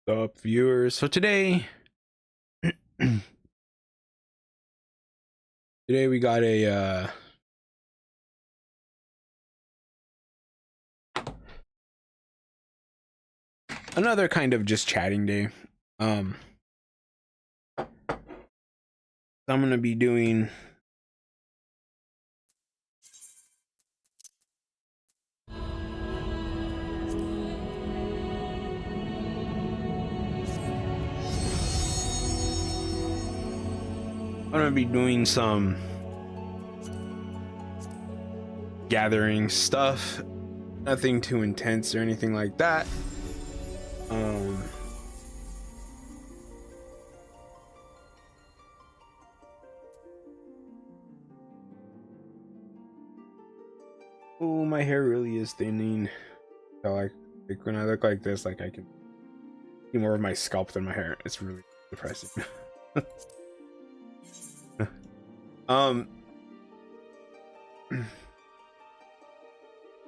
Up, viewers? So today today we got a another kind of just chatting day. um I'm gonna be doing some gathering stuff, nothing too intense or anything like that. Oh, my hair really is thinning. So like when I look like this, like I can see more of my scalp than my hair. It's really depressing.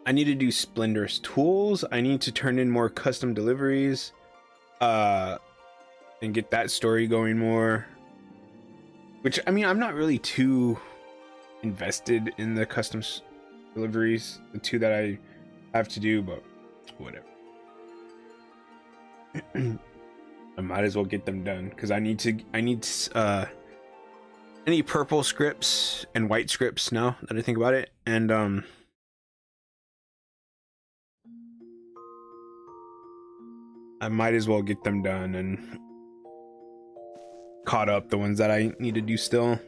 I need to do Splendorous Tools. I need to turn in more custom deliveries and get that story going more, which I mean, I'm not really too invested in the custom deliveries, the two that I have to do, but whatever. I might as well get them done because I need purple scripts and white scripts now that I think about it, and I might as well get them done and caught up the ones that I need to do still.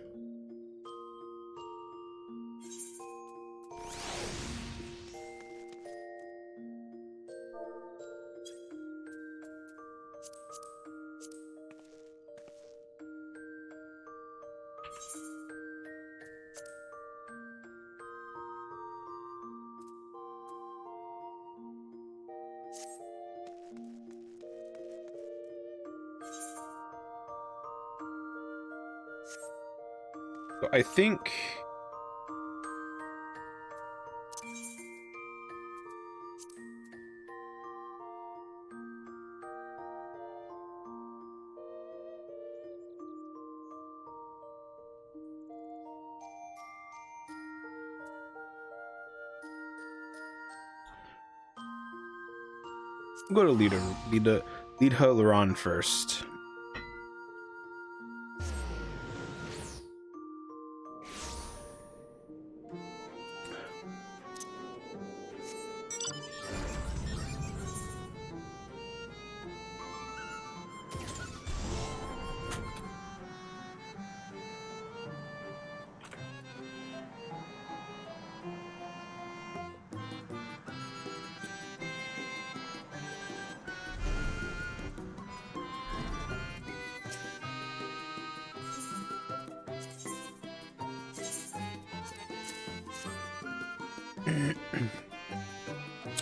So I think we'll go to lead Halaron first.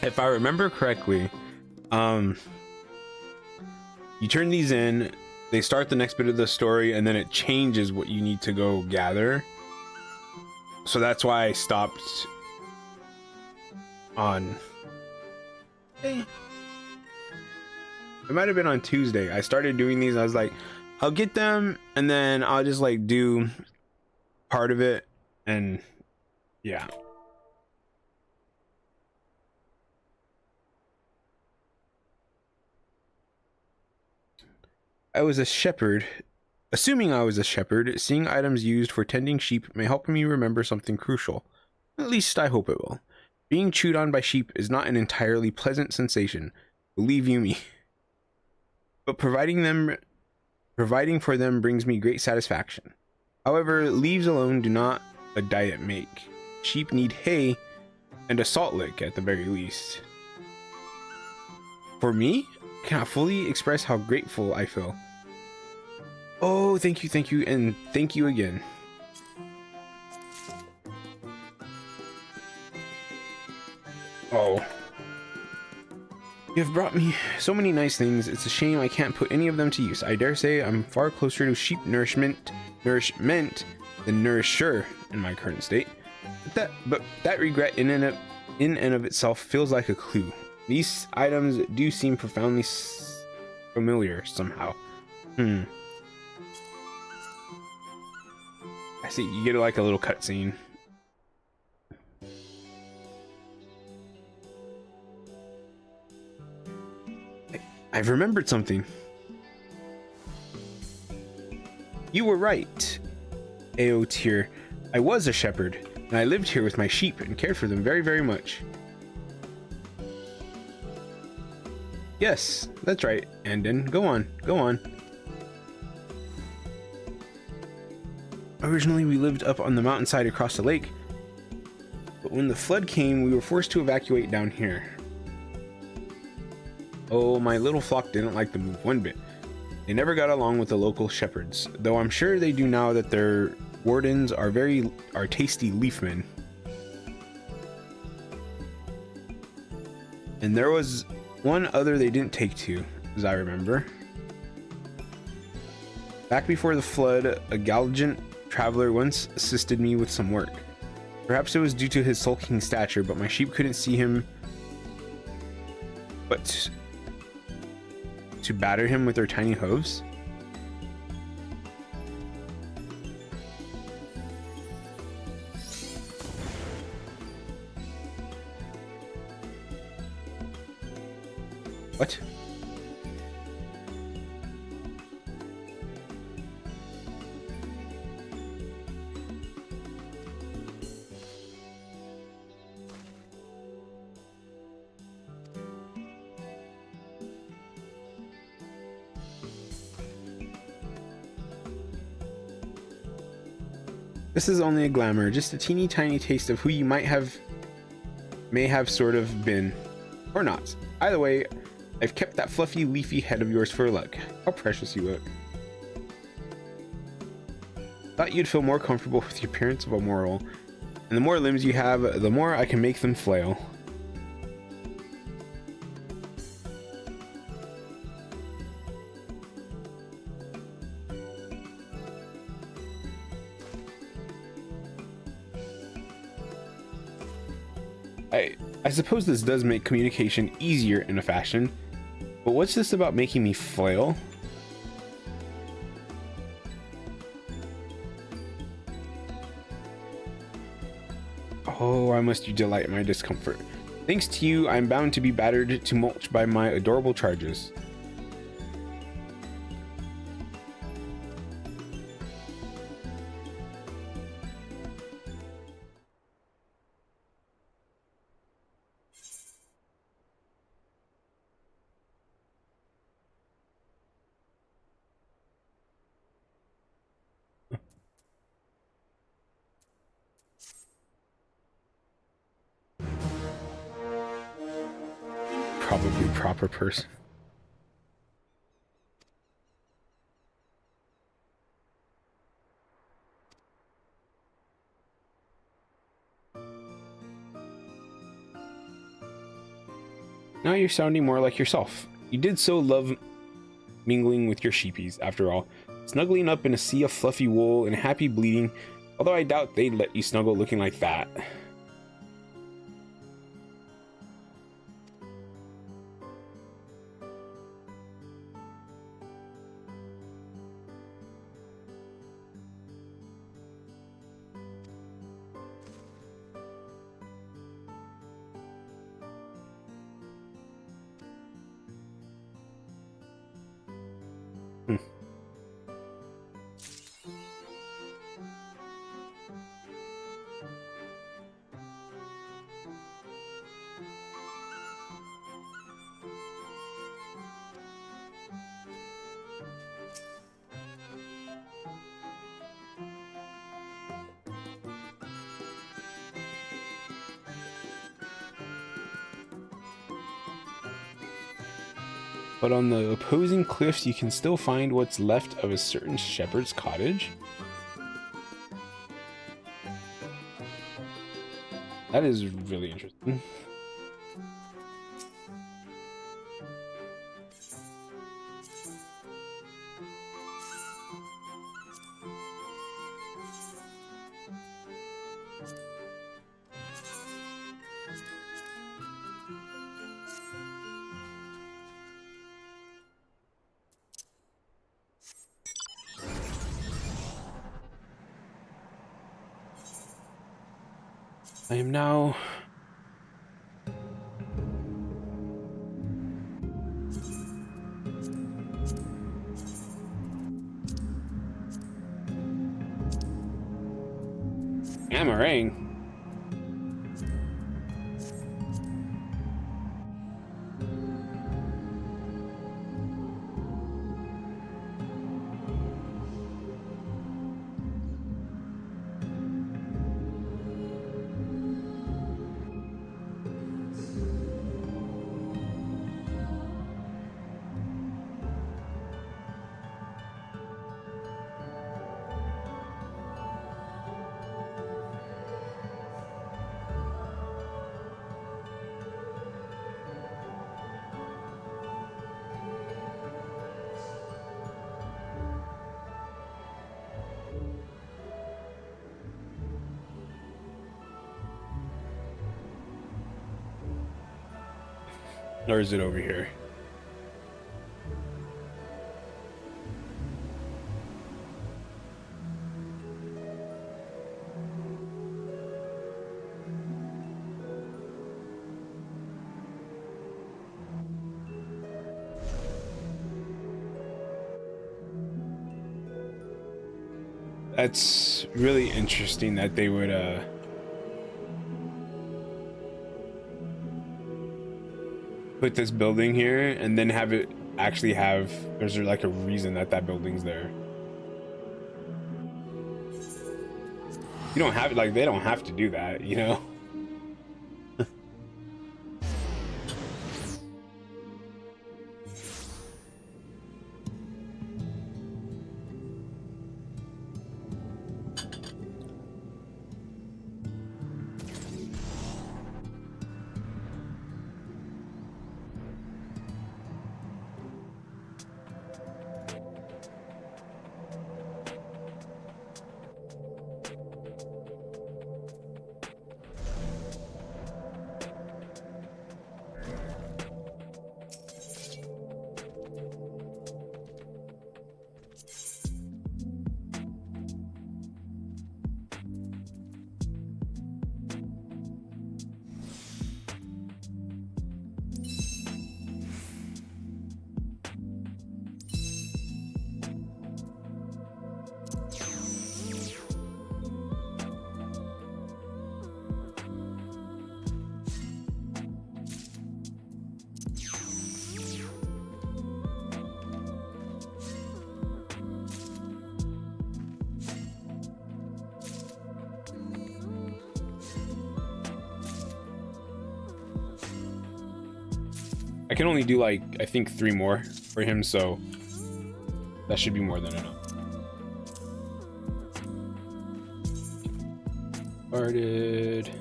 If I remember correctly, you turn these in, they start the next bit of the story, and then it changes what you need to go gather. So that's why I stopped on it might have been on Tuesday. I started doing these. I was like, I'll get them and then I'll just like do part of it, and yeah. I was a shepherd. Assuming I was a shepherd, seeing items used for tending sheep may help me remember something crucial. At least I hope it will. Being chewed on by sheep is not an entirely pleasant sensation, believe you me. But providing for them brings me great satisfaction. However, leaves alone do not a diet make. Sheep need hay and a salt lick at the very least. For me, I cannot fully express how grateful I feel. Oh, thank you, and thank you again. Oh. You have brought me so many nice things. It's a shame I can't put any of them to use. I dare say I'm far closer to sheep nourishment than nourisher in my current state. But that regret in and of itself feels like a clue. These items do seem profoundly familiar somehow. Hmm. I see. You get like a little cutscene. I've remembered something. You were right, Aotir. I was a shepherd, and I lived here with my sheep and cared for them very, very much. Yes, that's right, Andon. Go on, go on. Originally, we lived up on the mountainside across the lake, but when the flood came, we were forced to evacuate down here. Oh, my little flock didn't like the move one bit. They never got along with the local shepherds, though I'm sure they do now that their wardens are tasty leafmen. And there was one other they didn't take to, as I remember. Back before the flood, a gallant traveler once assisted me with some work. Perhaps it was due to his sulking stature, but my sheep couldn't see him but to batter him with their tiny hooves. What? This is only a glamour, just a teeny tiny taste of who you may have sort of been, or not. Either way, I've kept that fluffy, leafy head of yours for luck. How precious you look. Thought you'd feel more comfortable with the appearance of a mortal, and the more limbs you have, the more I can make them flail. I suppose this does make communication easier in a fashion, but what's this about making me flail? Oh, why must you delight in my discomfort? Thanks to you, I'm bound to be battered to mulch by my adorable charges. Probably proper person. Now you're sounding more like yourself. You did so love mingling with your sheepies, after all. Snuggling up in a sea of fluffy wool and happy bleating, although I doubt they'd let you snuggle looking like that. But on the opposing cliffs, you can still find what's left of a certain shepherd's cottage. That is really interesting. I am now hammering. Or is it over here? That's really interesting that they would put this building here and then have it actually have, there's like a reason that that building's there. You don't have, like, they don't have to do that, you know? I can only do, like, I think 3 more for him, so that should be more than enough. Started.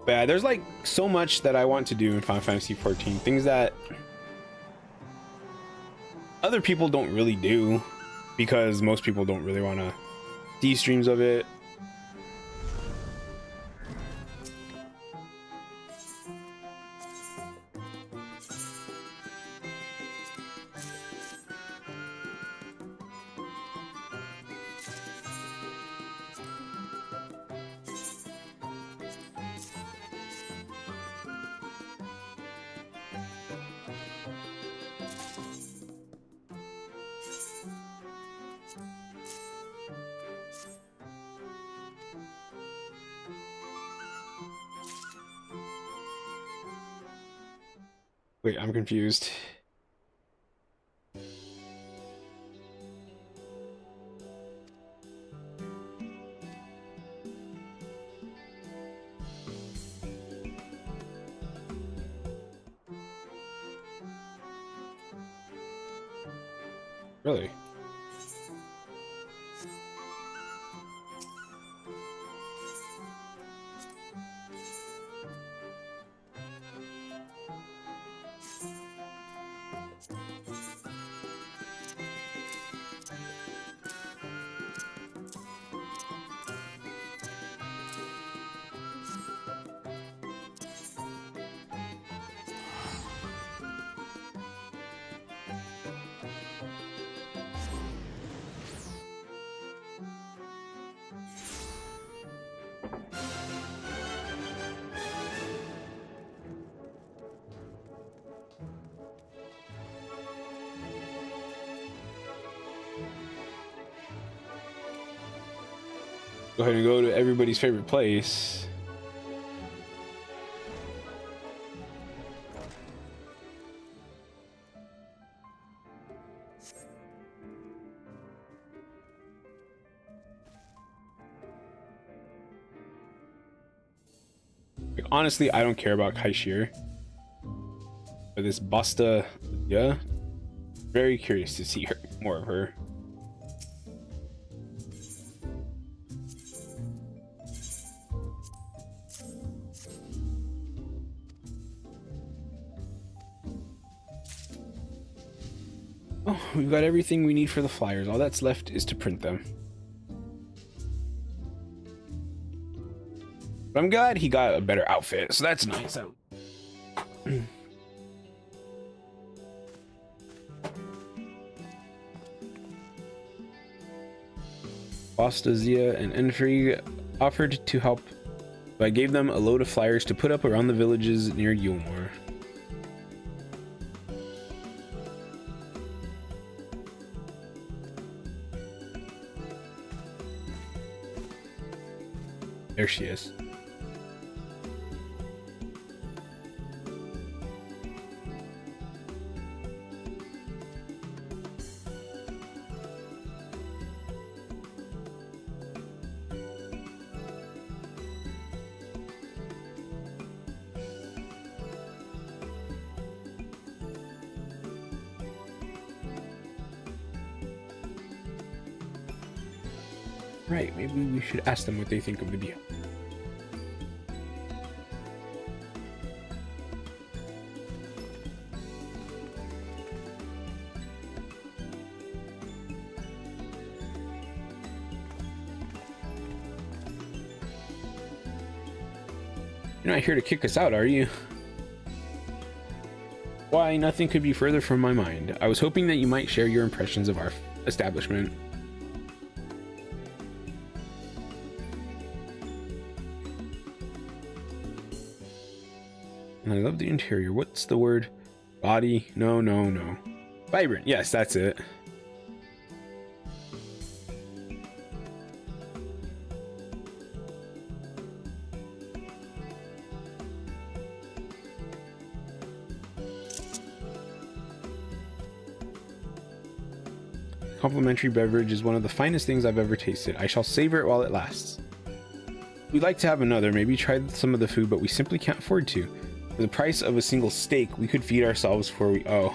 But yeah, there's like so much that I want to do in Final Fantasy 14, things that other people don't really do because most people don't really want to see streams of it. Wait, I'm confused. Really? Go ahead and go to everybody's favorite place. Like, honestly, I don't care about Kaishir. But this Basta, yeah, very curious to see her, more of her. Oh, we've got everything we need for the flyers. All that's left is to print them. But I'm glad he got a better outfit, so that's nice. Bastazia and Enfrey offered to help, so I gave them a load of flyers to put up around the villages near Yulmore. There she is. Right, maybe we should ask them what they think of the deal. You're not here to kick us out, are you? Why, nothing could be further from my mind. I was hoping that you might share your impressions of our establishment. And I love the interior. What's the word? Body? No, no, no. Vibrant. Yes, that's it. Complimentary beverage is one of the finest things I've ever tasted. I shall savor it while it lasts. We'd like to have another, maybe try some of the food, but we simply can't afford to. For the price of a single steak, we could feed ourselves before we... Oh.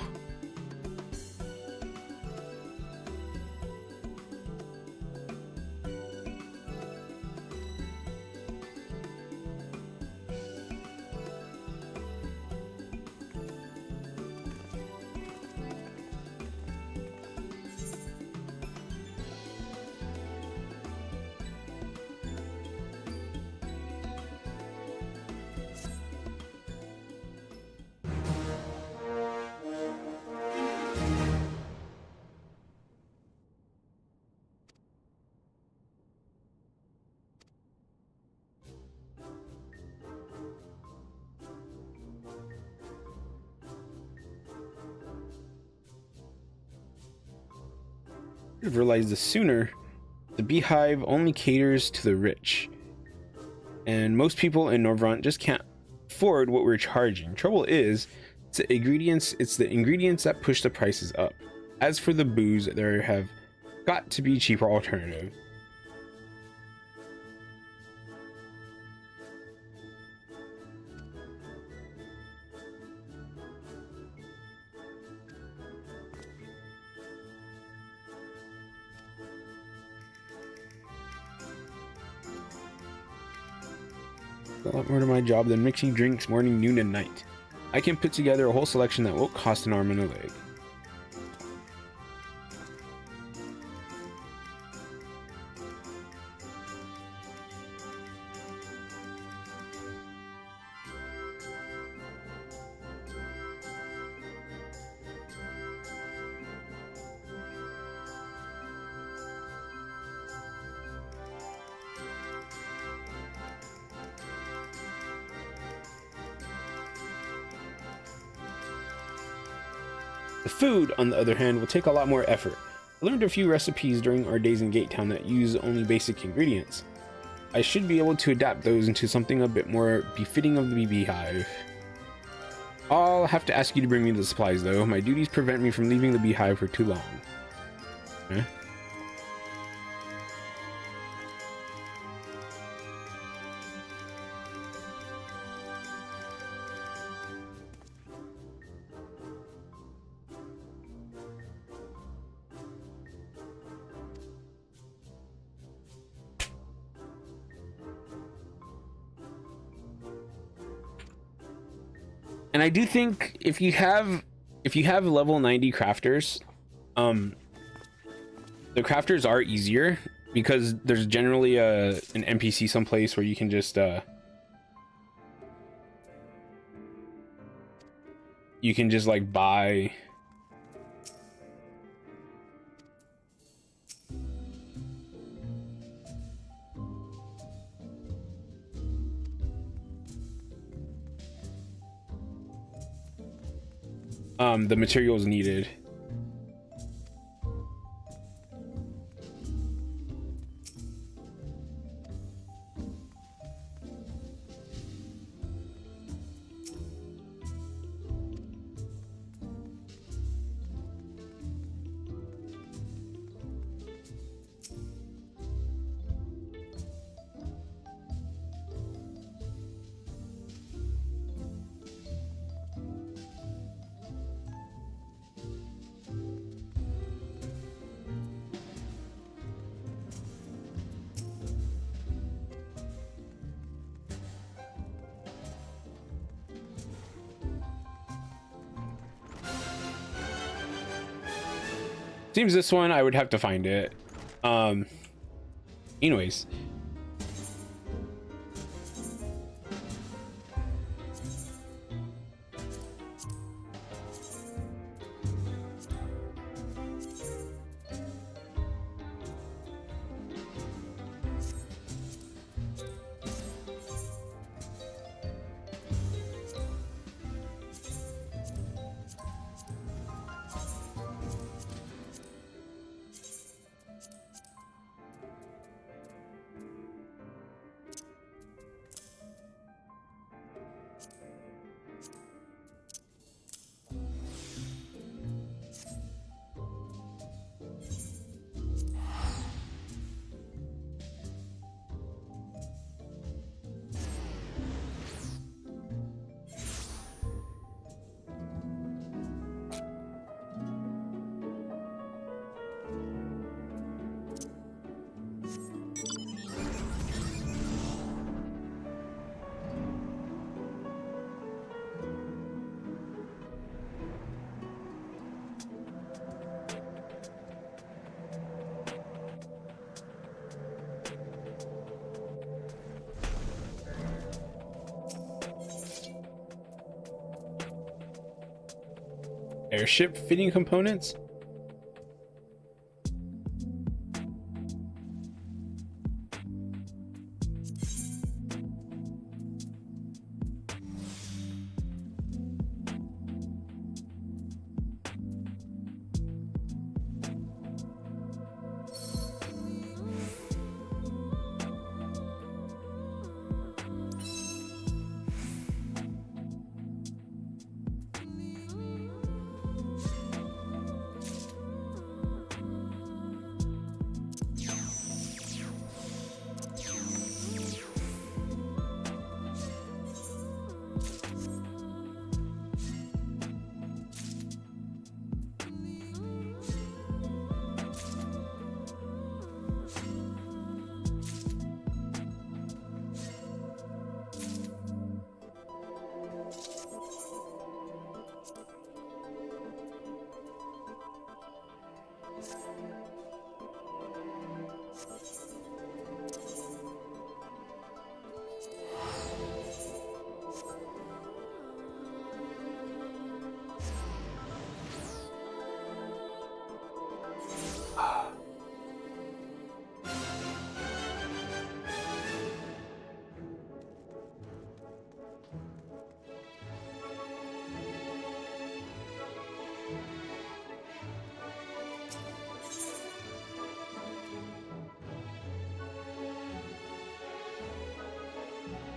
I've realized this sooner. The beehive only caters to the rich, and most people in Norvrant just can't afford what we're charging. Trouble is, it's the ingredients that push the prices up. As for the booze, there have got to be cheaper alternatives. A lot more to my job than mixing drinks morning, noon, and night. I can put together a whole selection that won't cost an arm and a leg. The food, on the other hand, will take a lot more effort. I learned a few recipes during our days in Gate Town that use only basic ingredients. I should be able to adapt those into something a bit more befitting of the beehive. I'll have to ask you to bring me the supplies, though. My duties prevent me from leaving the beehive for too long. Okay. And I do think if you have level 90 crafters, the crafters are easier because there's generally an NPC someplace where you can just like buy the materials needed. Seems this one I would have to find it. Anyways. Airship fitting components?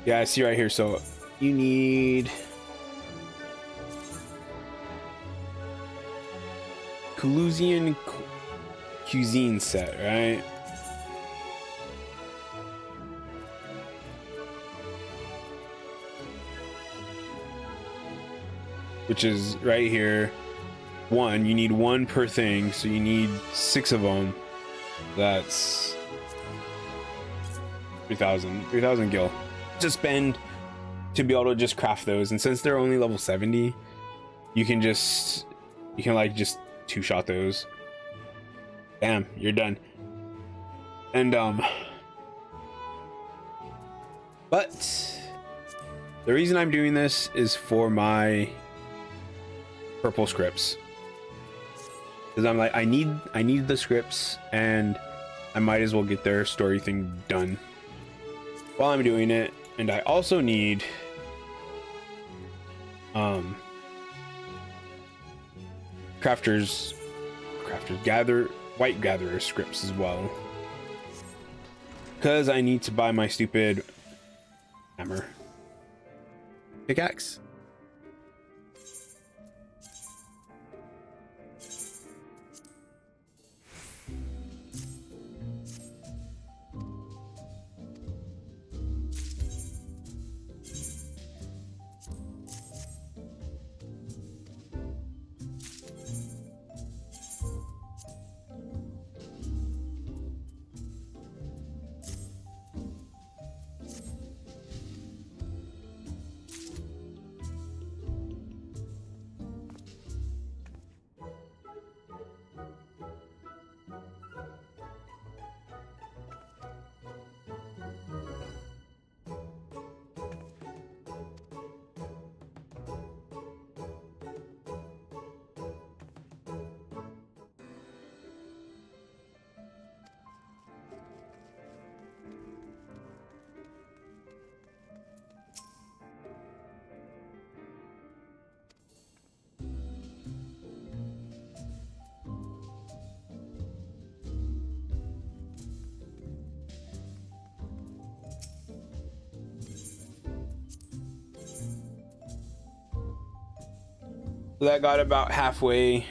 Yeah, I see right here. So you need Collusian cuisine set, right? Which is right here. One, you need one per thing, so you need 6 of them. That's 3,000 gil to spend to be able to just craft those. And since they're only level 70, you can like just 2-shot those. Bam, you're done. And but the reason I'm doing this is for my purple scripts, because I'm like, I need the scripts, and I might as well get their story thing done while I'm doing it. And I also need crafters white gatherer scripts as well, because I need to buy my stupid hammer pickaxe. So that got about halfway.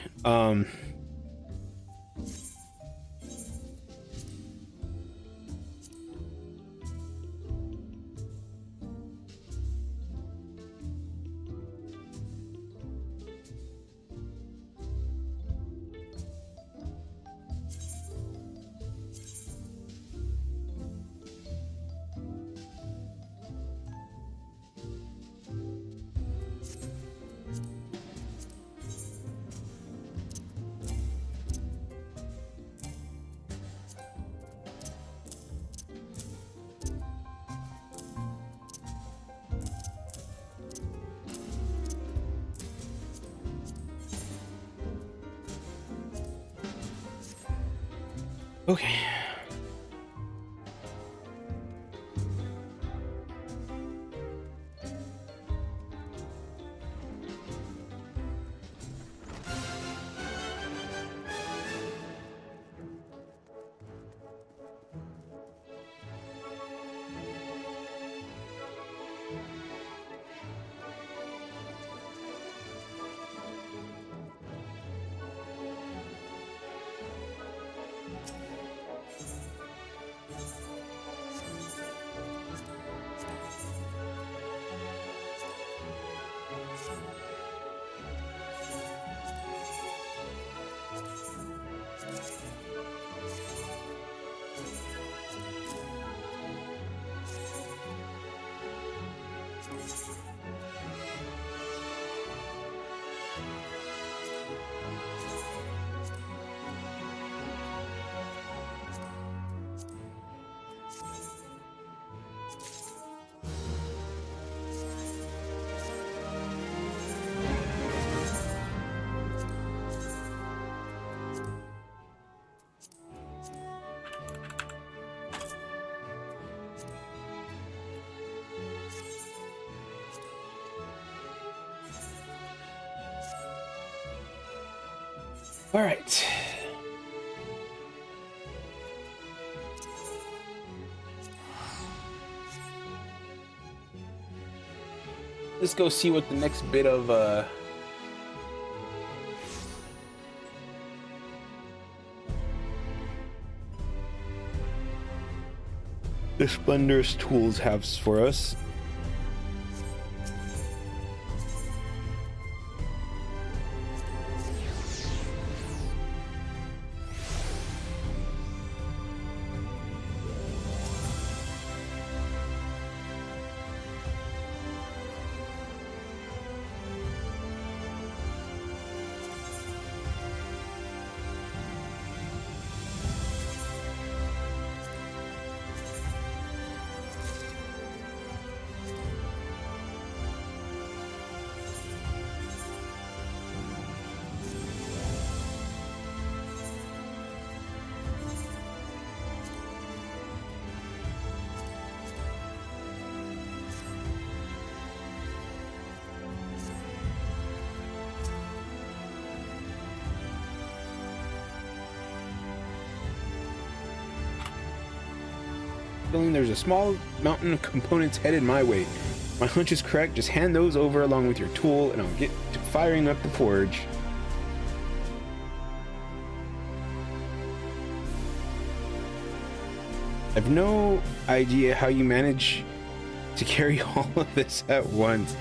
Okay. All right. let's go see what the next bit of the Splendorous Tools has for us. Feeling there's a small mountain of components headed my way. My hunch is correct. Just hand those over along with your tool and I'll get to firing up the forge. I've no idea how you manage to carry all of this at once,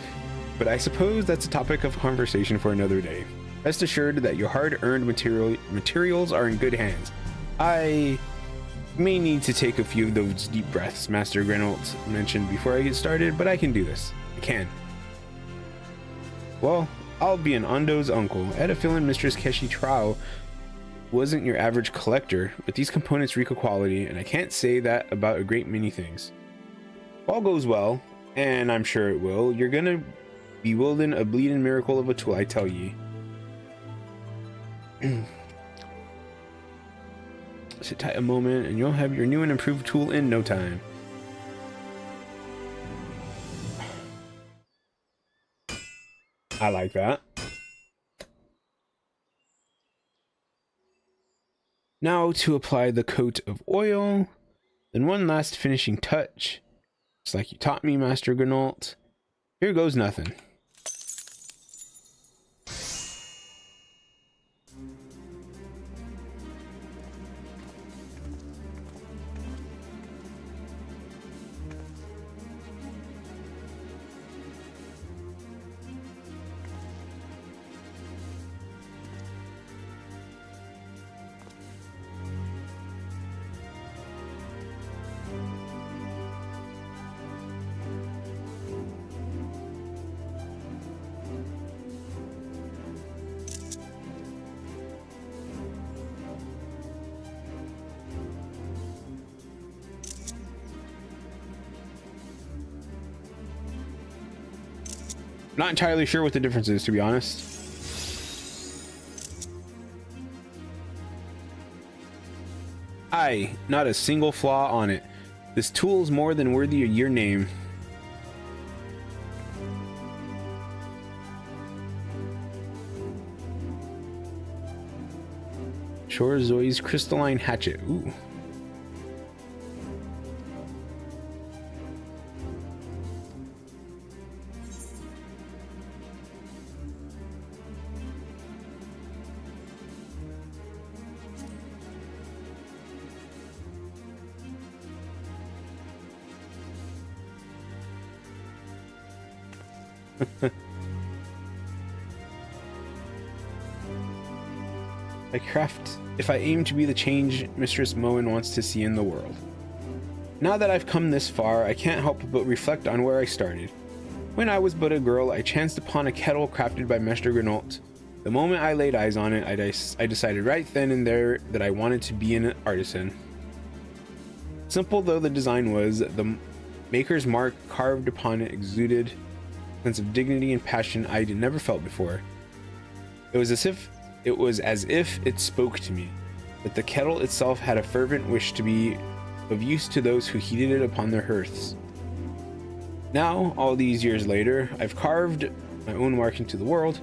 but I suppose that's a topic of conversation for another day. Rest assured that your hard-earned materials are in good hands. I may need to take a few of those deep breaths Master Grenolt mentioned before I get started, but I can do this. I can. Well, I'll be an Ondo's uncle. I had a feeling Mistress Keshi Trao wasn't your average collector, but these components reek of quality, and I can't say that about a great many things. If all goes well, and I'm sure it will, you're gonna be wielding a bleeding miracle of a tool, I tell ye. Sit tight a moment and you'll have your new and improved tool in no time. I like that. Now to apply the coat of oil, then one last finishing touch. Just like you taught me, Master Grenolt. Here goes nothing. Not entirely sure what the difference is, to be honest. Aye, not a single flaw on it. This tool's more than worthy of your name. Shore Zoe's crystalline hatchet. Ooh. If I aim to be the change Mistress Moen wants to see in the world. Now that I've come this far, I can't help but reflect on where I started. When I was but a girl, I chanced upon a kettle crafted by Master Grenolt. The moment I laid eyes on it, I decided right then and there that I wanted to be an artisan. Simple though the design was, the maker's mark carved upon it exuded a sense of dignity and passion I'd never felt before. It was as if it spoke to me, that the kettle itself had a fervent wish to be of use to those who heated it upon their hearths. Now, all these years later, I've carved my own mark into the world.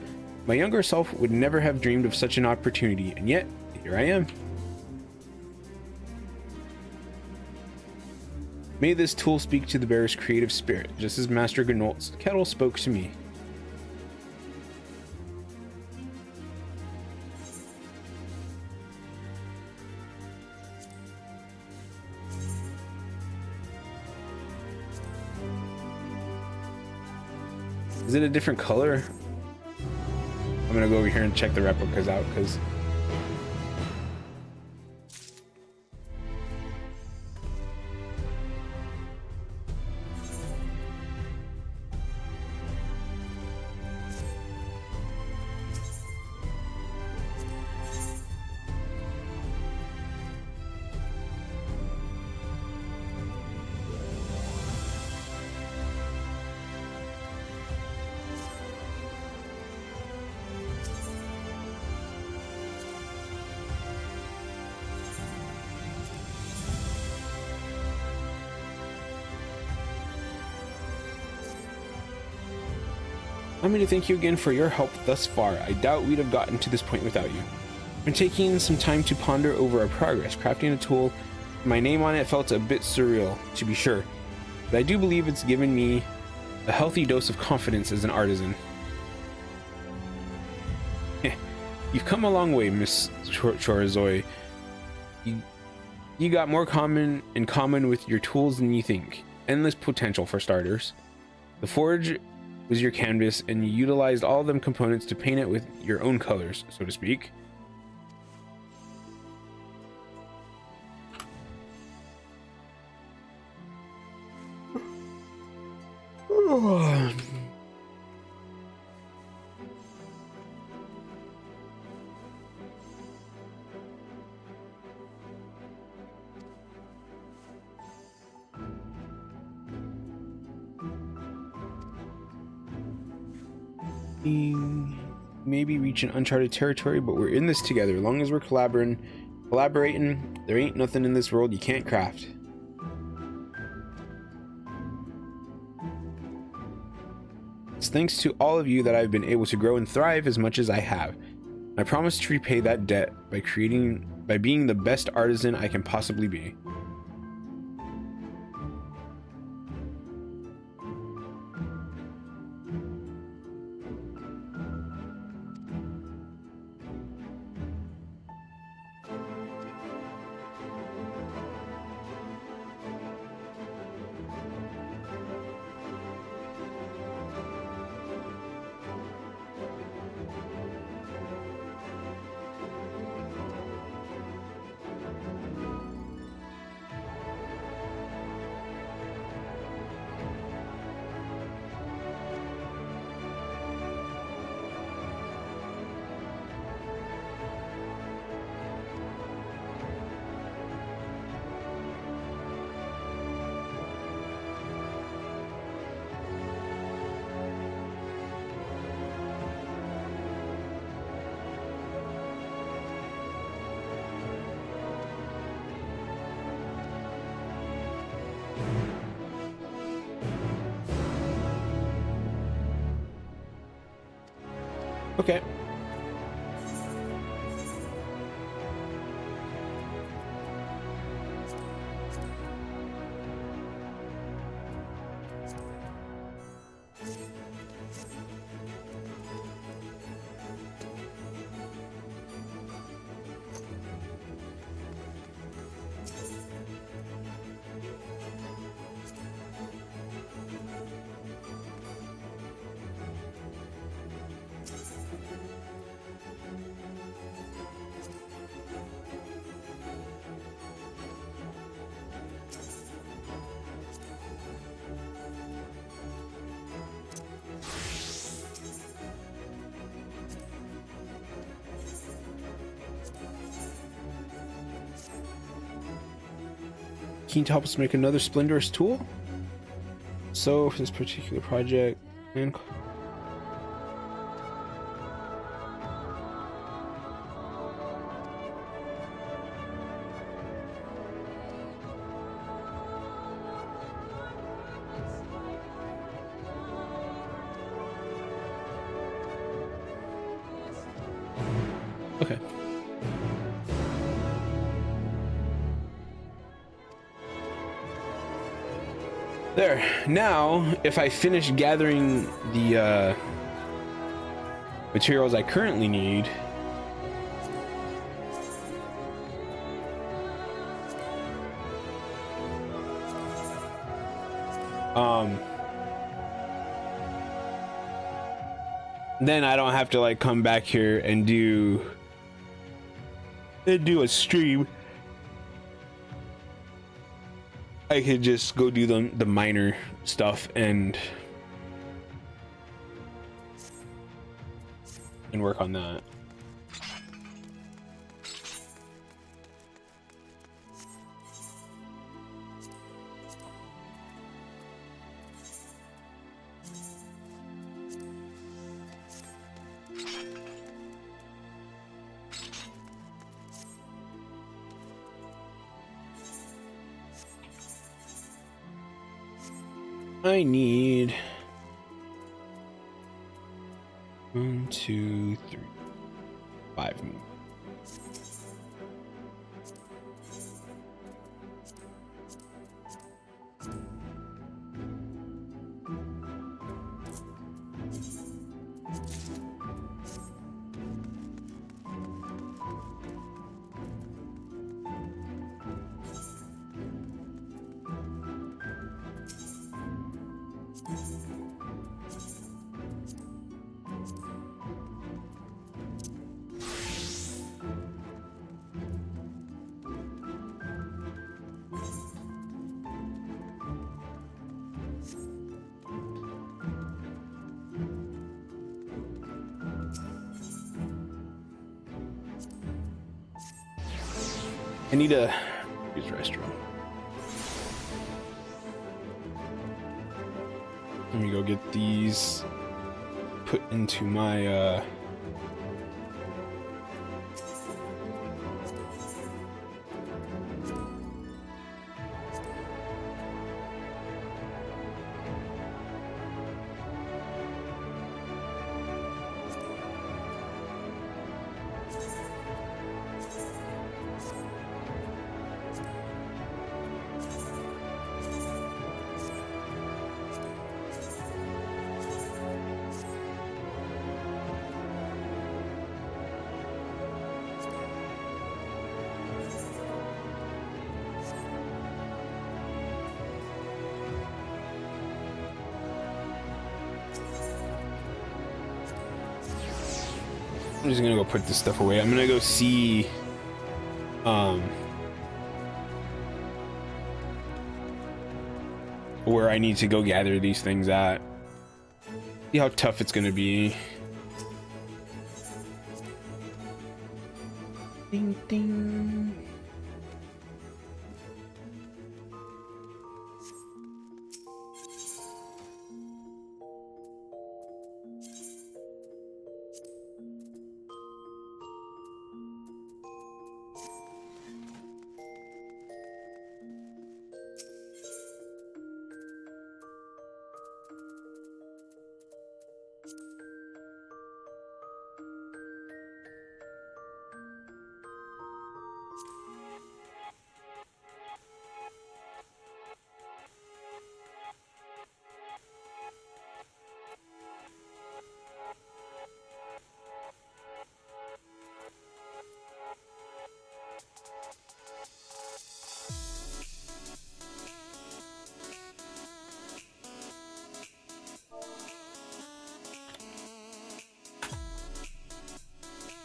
My younger self would never have dreamed of such an opportunity, and yet, here I am. May this tool speak to the bearer's creative spirit, just as Master Gnault's kettle spoke to me. Is it a different color? I'm gonna go over here and check the replicas out, because I mean to thank you again for your help thus far. I doubt we'd have gotten to this point without you. I've been taking some time to ponder over our progress. Crafting a tool, my name on it felt a bit surreal, to be sure, but I do believe it's given me a healthy dose of confidence as an artisan. You've come a long way, Miss Chorazoi. You got more in common with your tools than you think. Endless potential for starters. The forge was your canvas, and you utilized all of them components to paint it with your own colors, so to speak. Maybe reach an uncharted territory, but we're in this together. As long as we're collaborating, there ain't nothing in this world you can't craft. It's thanks to all of you that I've been able to grow and thrive as much as I have. I promise to repay that debt by being the best artisan I can possibly be. Okay. Keen to help us make another Splendorous tool? So for this particular project, and okay. There. Now, if I finish gathering the materials I currently need, then I don't have to like come back here and do a stream. I could just go do the minor stuff and work on that. I need 1, 2, 3, 5 more. I need a use restroom. Let me go get these put into my I'm just gonna go put this stuff away. I'm gonna go see where I need to go gather these things at. See how tough it's gonna be. Ding ding.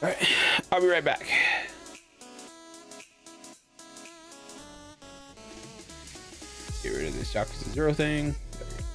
All right, I'll be right back. Get rid of this Yakuza 0 thing. There we go.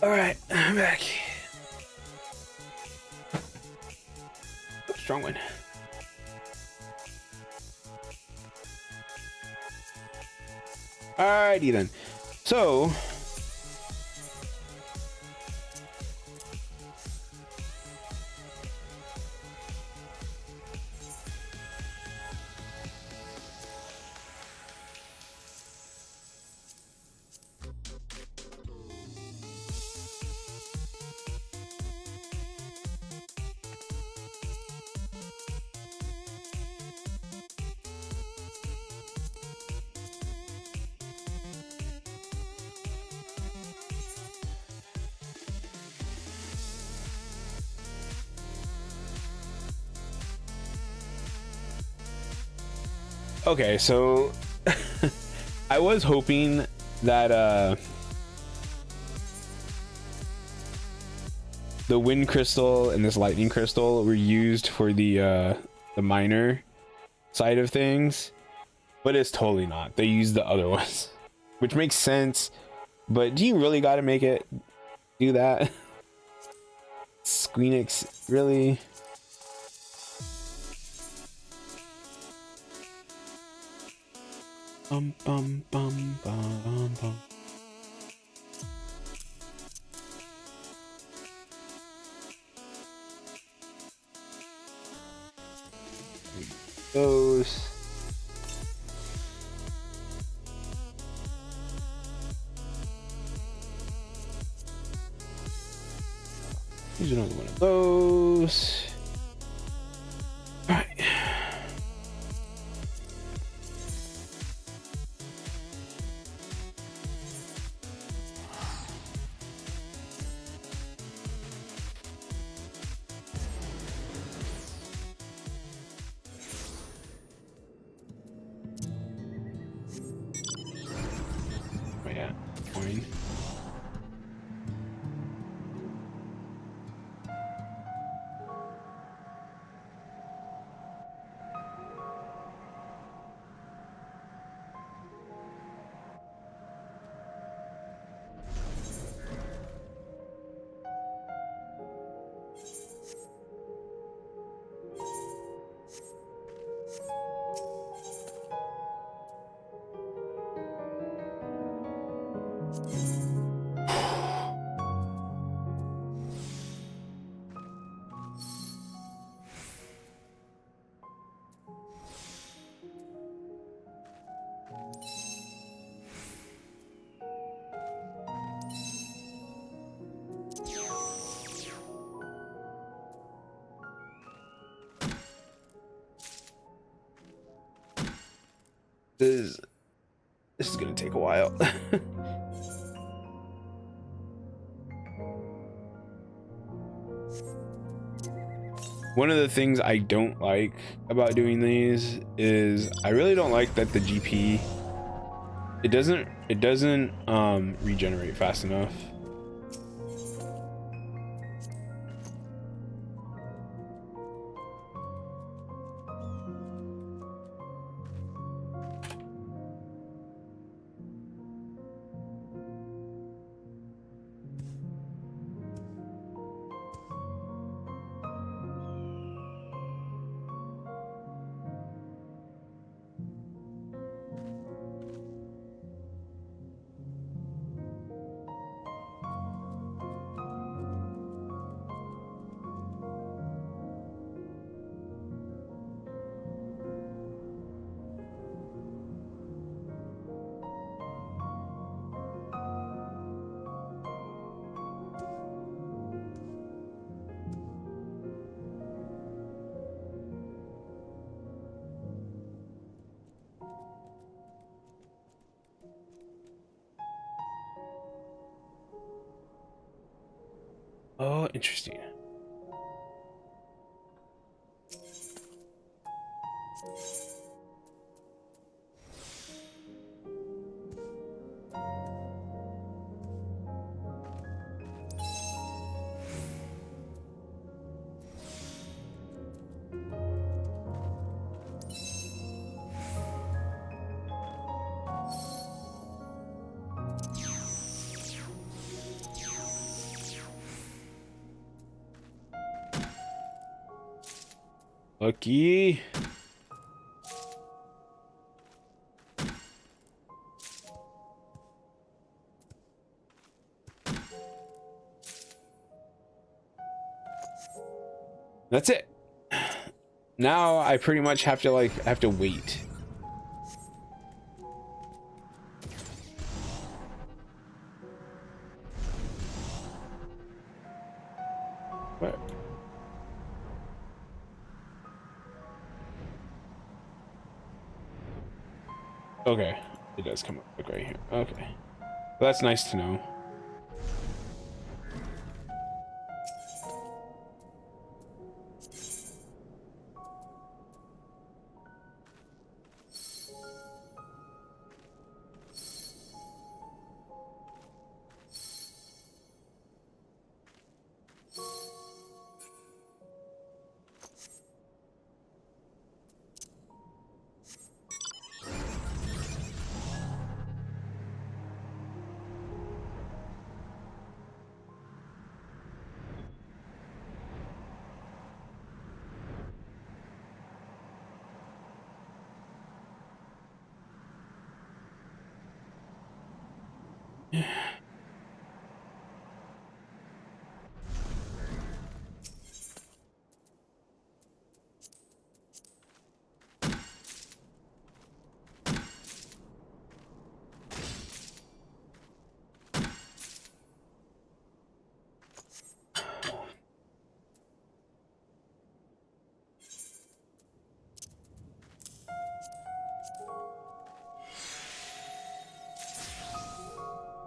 All right, I'm back. Strong one. Alrighty then. So okay, so I was hoping that the wind crystal and this lightning crystal were used for the miner side of things, but it's totally not. They use the other ones, which makes sense. But do you really got to make it do that? Squeenix, really? Bum bum bum bum bum. Those. Use another one of those. All right. Oh yeah, coin. This is gonna take a while. One of the things I don't like about doing these is I really don't like that the GP it doesn't regenerate fast enough. Oh, interesting. Lucky. That's it. Now I pretty much have to wait. What? Okay, it does come up like right here. Okay, well, that's nice to know.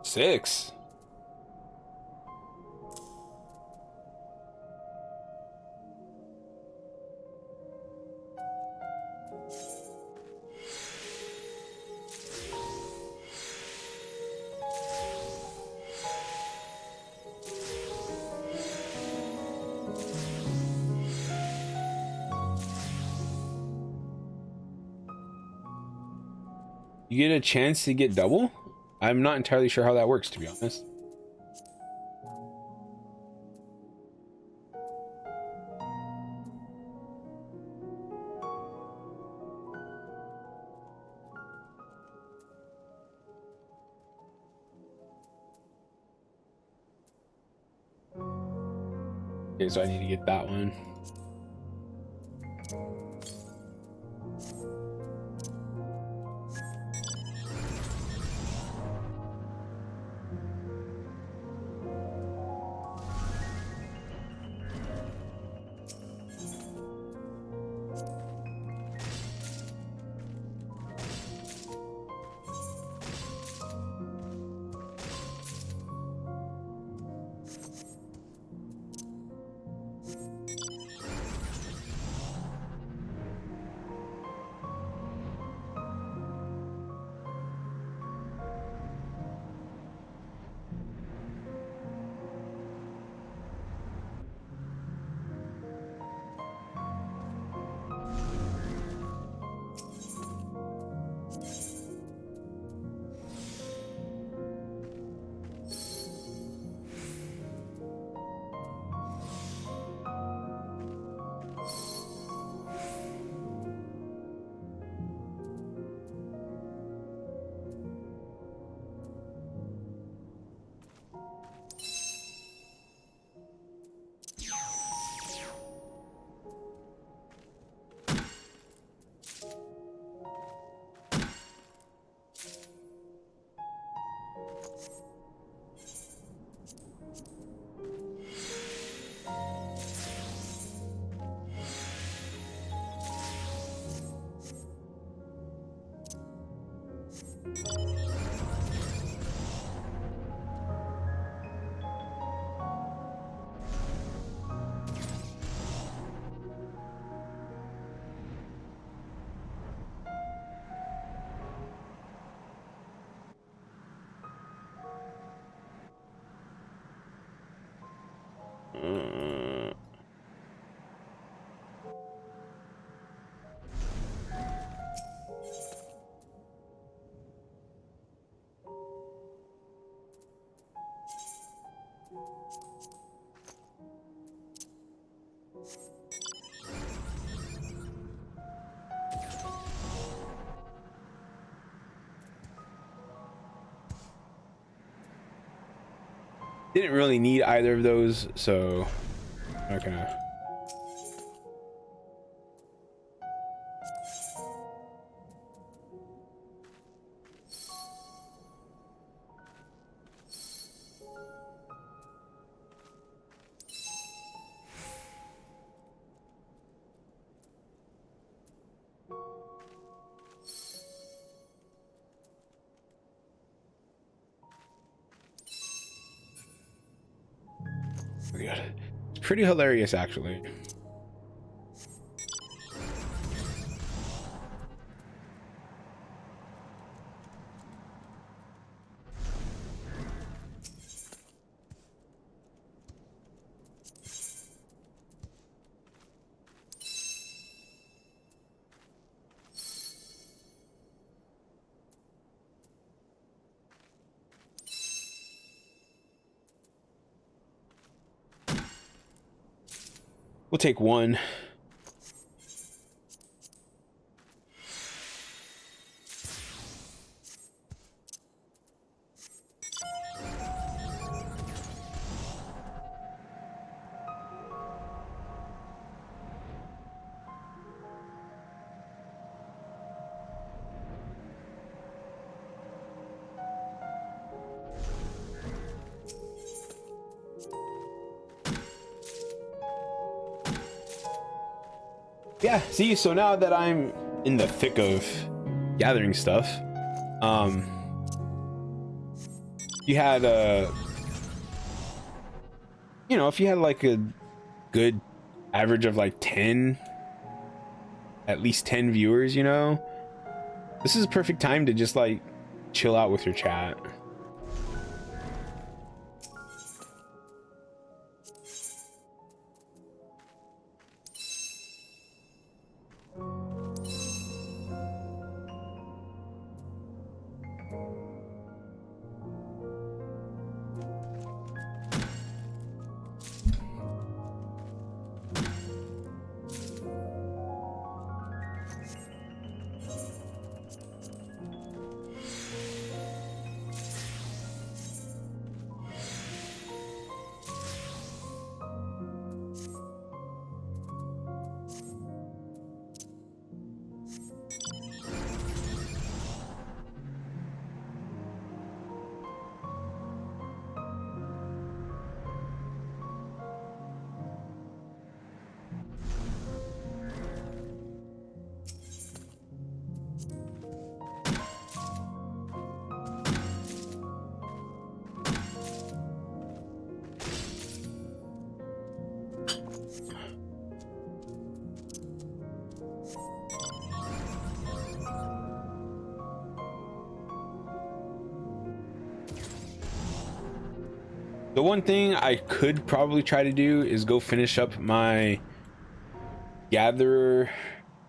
Six. You get a chance to get double? I'm not entirely sure how that works, to be honest. Okay, so I need to get that one. Didn't really need either of those, so I'm not gonna. It's pretty hilarious, actually. We'll take one. Yeah, see, so now that I'm in the thick of gathering stuff, you had you know, if you had like a good average of like 10, at least 10 viewers, you know, this is a perfect time to just like chill out with your chat. The one thing I could probably try to do is go finish up my gatherer,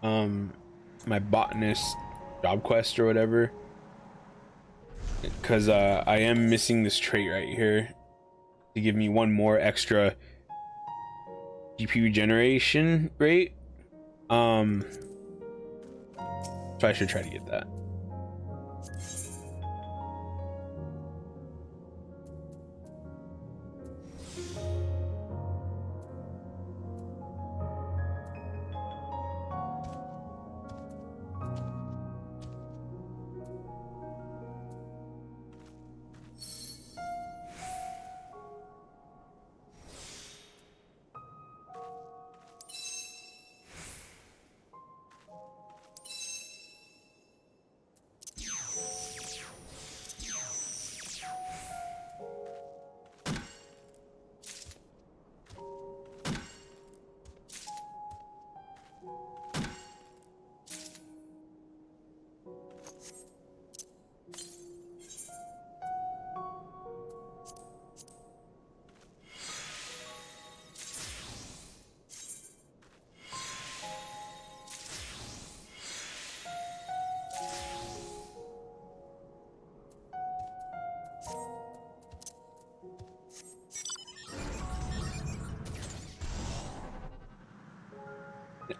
my botanist job quest or whatever, because I am missing this trait right here to give me one more extra GPU generation rate. So I should try to get that.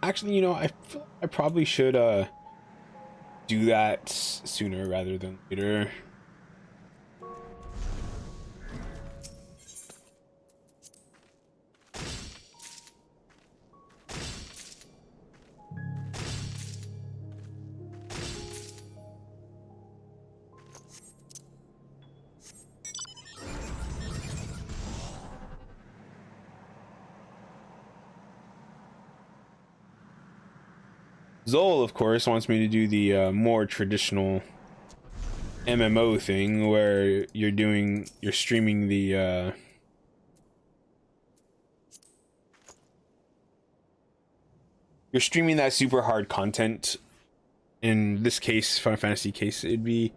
Actually, you know, I probably should do that sooner rather than later. Zol, of course, wants me to do the more traditional MMO thing where you're streaming the you're streaming that super hard content. In this case, Final Fantasy case, it'd be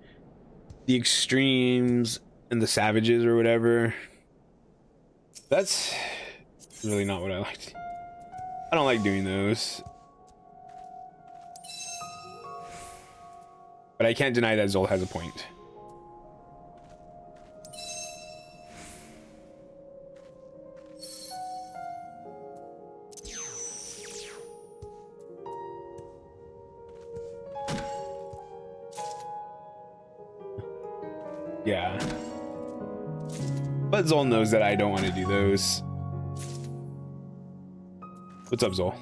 the extremes and the savages or whatever. That's really not what I like. I don't like doing those. But I can't deny that Zol has a point. Yeah. But Zol knows that I don't want to do those. What's up, Zol?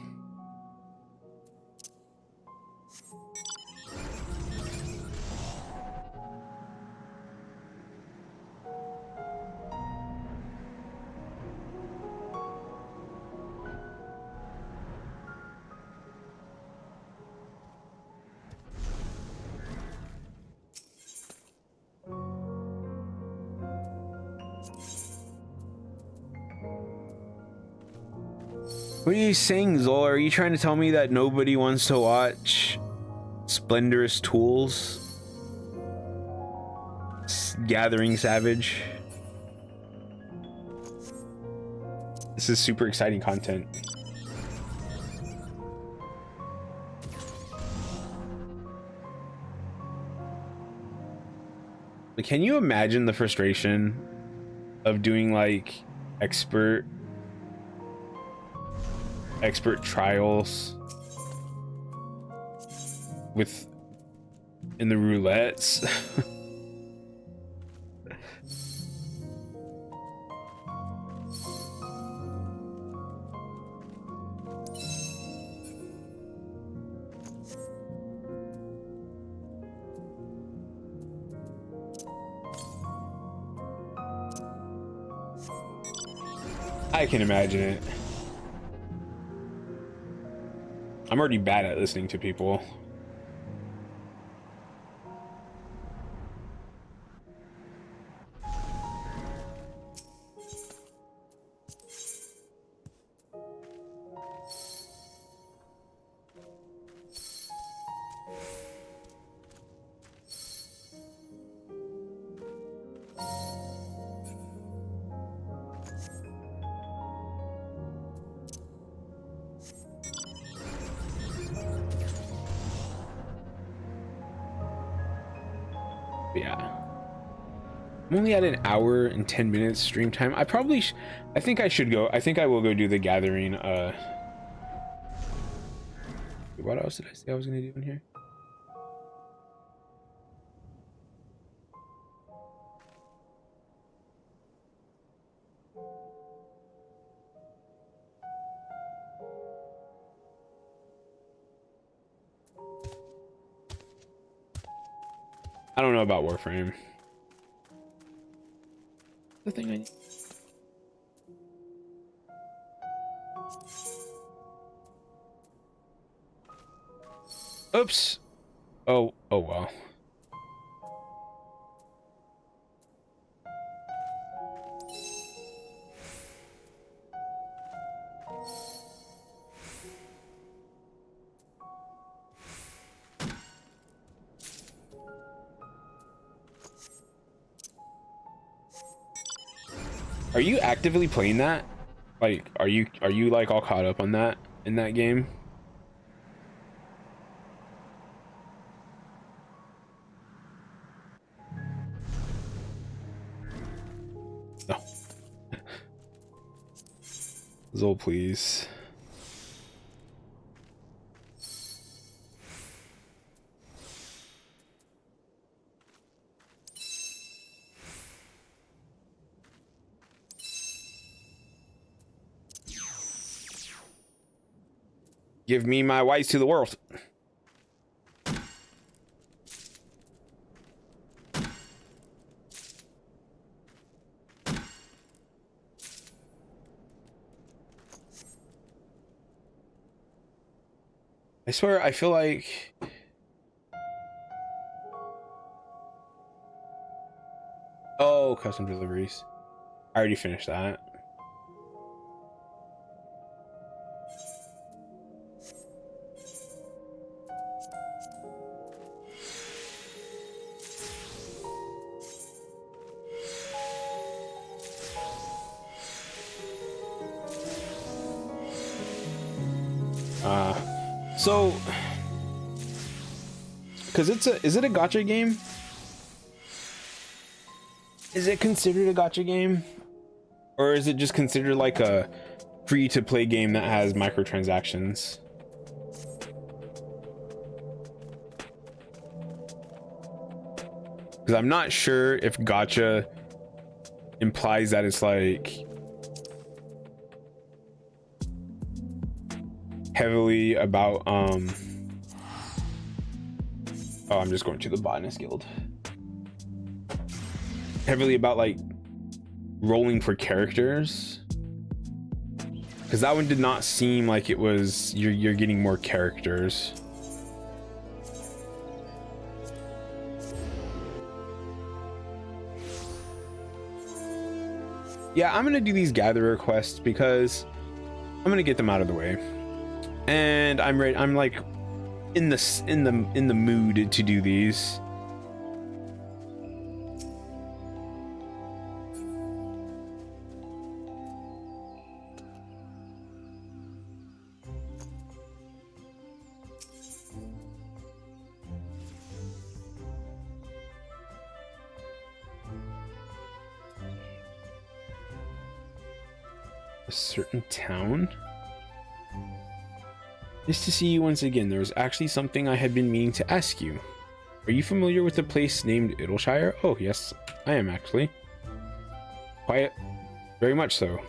What are you saying, Zol? Are you trying to tell me that nobody wants to watch Splendorous Tools? Gathering Savage? This is super exciting content. But can you imagine the frustration of doing like expert trials with in the roulettes? I can imagine it. I'm already bad at listening to people. Yeah. I'm only at an hour and 10 minutes stream time. I probably I think I should go. I think I will go do the gathering. What else did I say I was gonna do in here? I don't know about Warframe. The thing I need. Oops. Oh well. Are you actively playing that? Like, are you like all caught up on that in that game? No. Zol, please. Give me my wife to the world. I swear, I feel like... Oh, custom deliveries. I already finished that. So, because is it a gacha game? Is it considered a gacha game? Or is it just considered like a free to play game that has microtransactions? Because I'm not sure if gacha implies that it's like heavily about oh, I'm just going to the botanist guild. Heavily about like rolling for characters, because that one did not seem like it was you're getting more characters. Yeah, I'm gonna do these gatherer quests because I'm gonna get them out of the way, and I'm ready. I'm like in the mood to do these. A certain town? Nice to see you once again. There was actually something I had been meaning to ask you. Are you familiar with a place named Idleshire? Oh, yes, I am actually. Quite, very much so.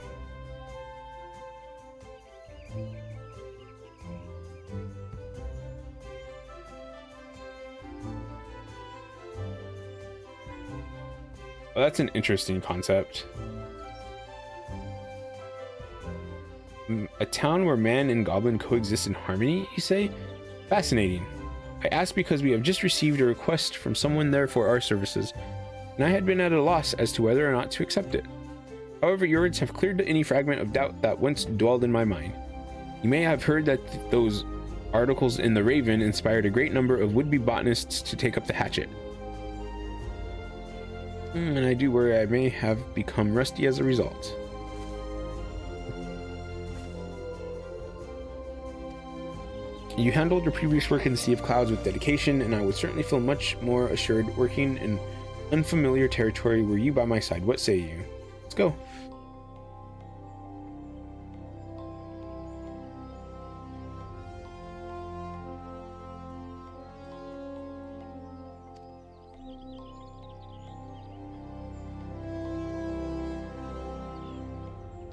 Well, that's an interesting concept. A town where man and goblin coexist in harmony, you say? Fascinating. I ask because we have just received a request from someone there for our services, and I had been at a loss as to whether or not to accept it. However, your words have cleared any fragment of doubt that once dwelled in my mind. You may have heard that those articles in the Raven inspired a great number of would-be botanists to take up the hatchet. And I do worry I may have become rusty as a result. You handled your previous work in the Sea of Clouds with dedication, and I would certainly feel much more assured working in unfamiliar territory were you by my side. What say you? Let's go.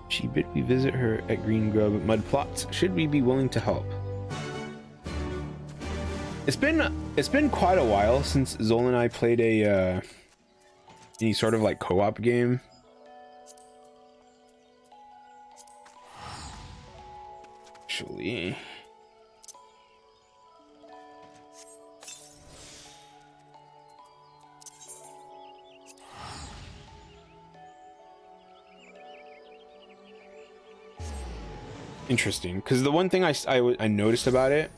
She bid we visit her at Green Grub Mud Plots. Should we be willing to help? It's been quite a while since Zola and I played a any sort of like co-op game. Actually, interesting, because the one thing I noticed about it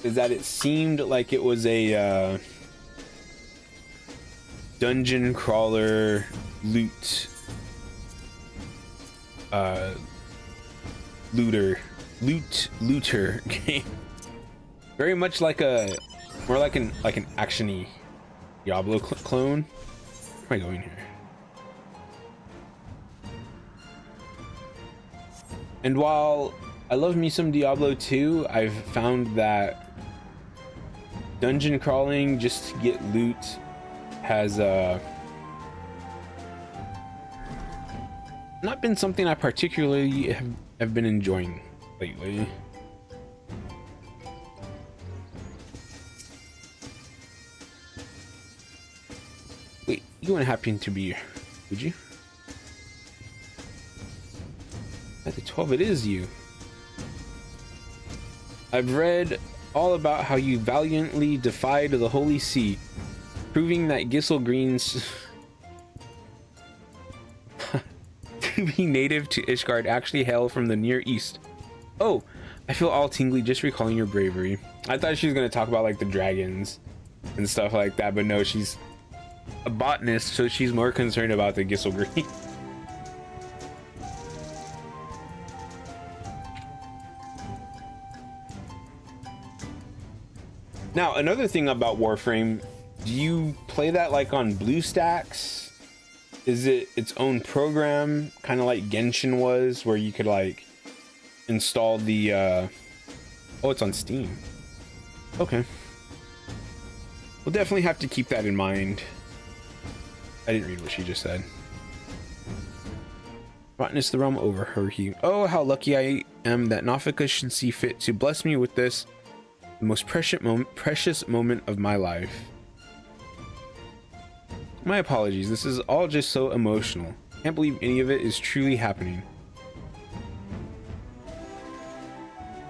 is that it seemed like it was a dungeon crawler looter game. Very much like more like an actiony Diablo clone. Where am I going here? And while I love me some Diablo 2, I've found that dungeon crawling just to get loot has not been something I particularly have been enjoying lately. Wait, you wouldn't happen to be, would you? 12, it is you. I've read all about how you valiantly defied the Holy See, proving that Gissel Greens to be native to Ishgard actually hail from the Near East. Oh, I feel all tingly just recalling your bravery. I thought she was going to talk about like the dragons and stuff like that, but no, she's a botanist, so she's more concerned about the Gissel Green. Now, another thing about Warframe, do you play that like on BlueStacks? Is it its own program, kind of like Genshin was, where you could like install the oh, it's on Steam. Okay, we'll definitely have to keep that in mind. I didn't read what she just said. Botanist the realm over her. Oh, how lucky I am that Nafika should see fit to bless me with this, the most precious moment of my life. My apologies, this is all just so emotional. Can't believe any of it is truly happening.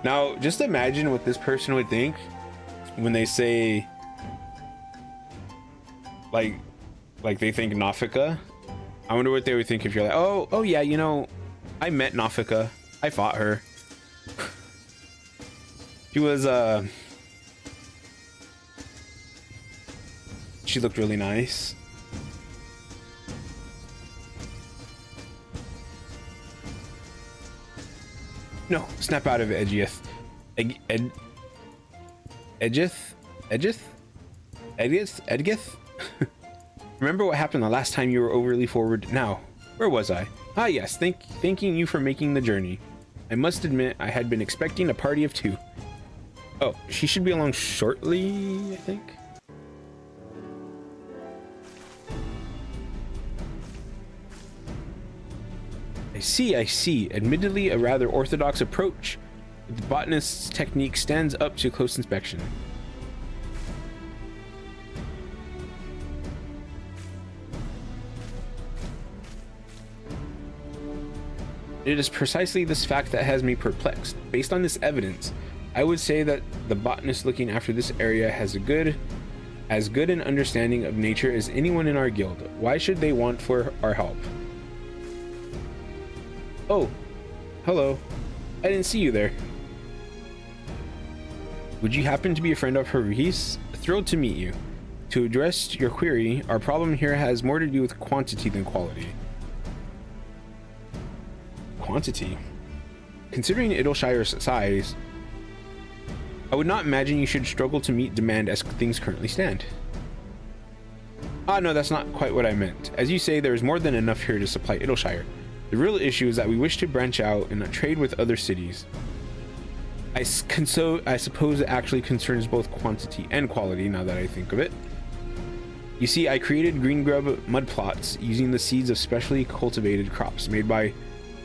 Now, just imagine what this person would think when they say, like they think Nafika. I wonder what they would think if you're like, oh yeah, you know, I met Nafika. I fought her. She was, she looked really nice. No, snap out of it, Edgith. Edgith? Remember what happened the last time you were overly forward? Now, where was I? Ah yes, thanking you for making the journey. I must admit, I had been expecting a party of two. Oh, she should be along shortly, I think. I see. Admittedly, a rather orthodox approach. The botanist's technique stands up to close inspection. It is precisely this fact that has me perplexed. Based on this evidence, I would say that the botanist looking after this area has as good an understanding of nature as anyone in our guild. Why should they want for our help? Oh, hello. I didn't see you there. Would you happen to be a friend of Haruhi's? Thrilled to meet you. To address your query, our problem here has more to do with quantity than quality. Quantity? Considering Idleshire's size, I would not imagine you should struggle to meet demand as things currently stand. Ah, no, that's not quite what I meant. As you say, there is more than enough here to supply Idleshire. The real issue is that we wish to branch out and trade with other cities. I suppose it actually concerns both quantity and quality, now that I think of it. You see, I created green grub mud plots using the seeds of specially cultivated crops made by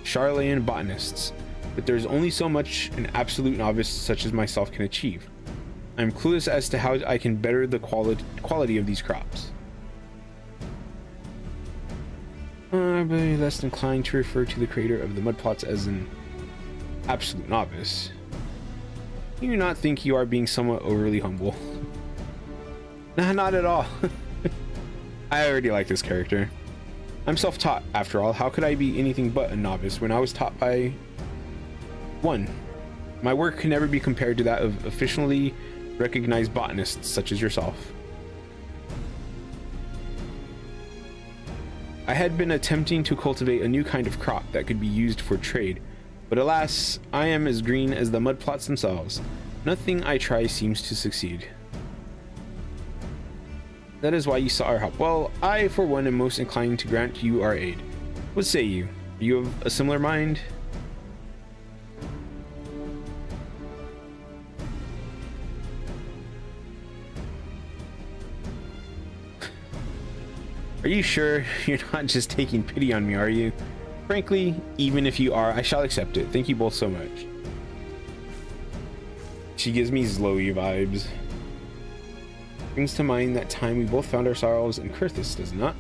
Charlayan botanists, but there's only so much an absolute novice such as myself can achieve. I'm clueless as to how I can better the quality of these crops. I'm less inclined to refer to the creator of the mud plots as an absolute novice. You do not think you are being somewhat overly humble? Nah, not at all. I already like this character. I'm self-taught, after all. How could I be anything but a novice when I was taught by one? My work can never be compared to that of officially recognized botanists such as yourself. I had been attempting to cultivate a new kind of crop that could be used for trade, but alas, I am as green as the mud plots themselves. Nothing I try seems to succeed. That is why you sought our help. Well, I, for one, am most inclined to grant you our aid. What say you? Are you of a similar mind? Are you sure you're not just taking pity on me, are you? Frankly, even if you are, I shall accept it. Thank you both so much. She gives me Zloey vibes. Brings to mind that time we both found ourselves in Kurthis, does it not?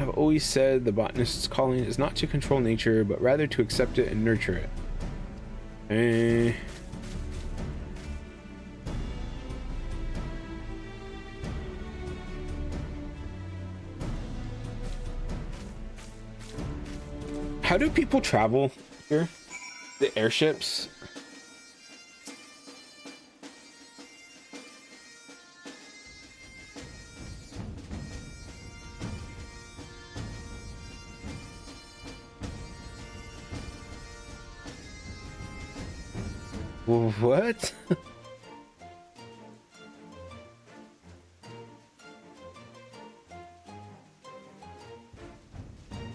I've always said the botanist's calling is not to control nature, but rather to accept it and nurture it. How do people travel here? The airships? What?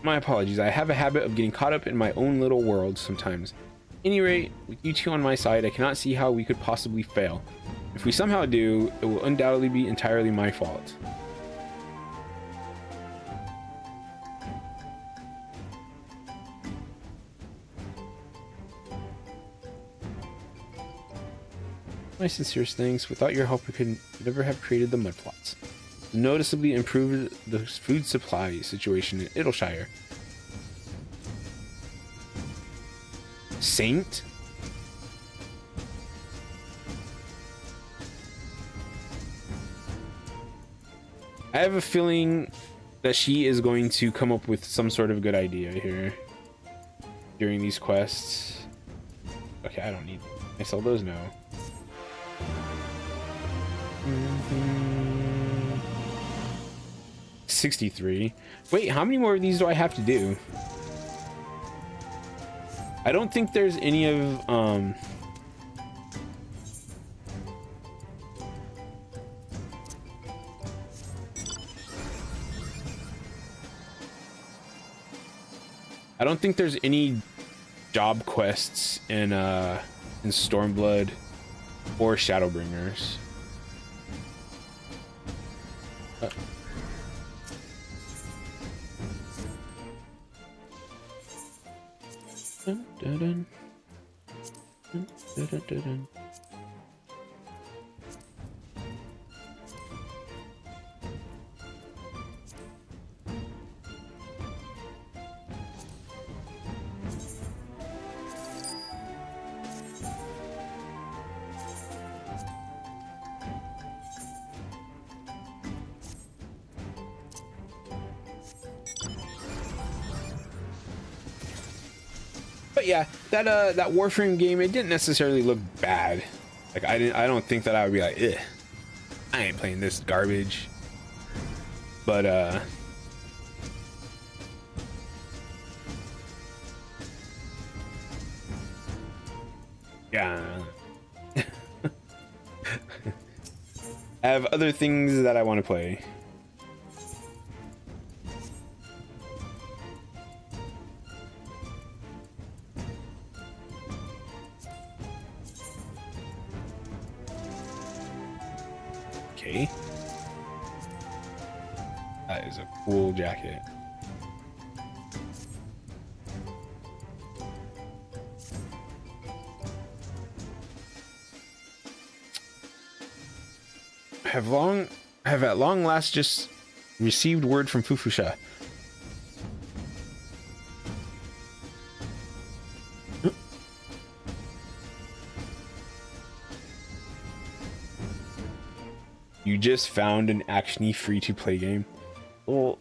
My apologies. I have a habit of getting caught up in my own little world sometimes. At any rate, with you two on my side, I cannot see how we could possibly fail. If we somehow do, it will undoubtedly be entirely my fault. My sincerest thanks. Without your help, we could never have created the mud plots. Noticeably improved the food supply situation in Idleshire. Saint? I have a feeling that she is going to come up with some sort of good idea here during these quests. Okay, I don't need them. I sell those now. 63. Wait, how many more of these do I have to do? I don't think there's any of I don't think there's any job quests in Stormblood or Shadowbringers. Dun, dun, dun. Dun, dun, dun, dun, dun. But yeah, that Warframe game, it didn't necessarily look bad. Like I don't think that I would be like, ugh, I ain't playing this garbage. But yeah. I have other things that I want to play. Okay. That is a cool jacket. Have at long last just received word from Fufusha. You just found an actiony free-to-play game. Oh.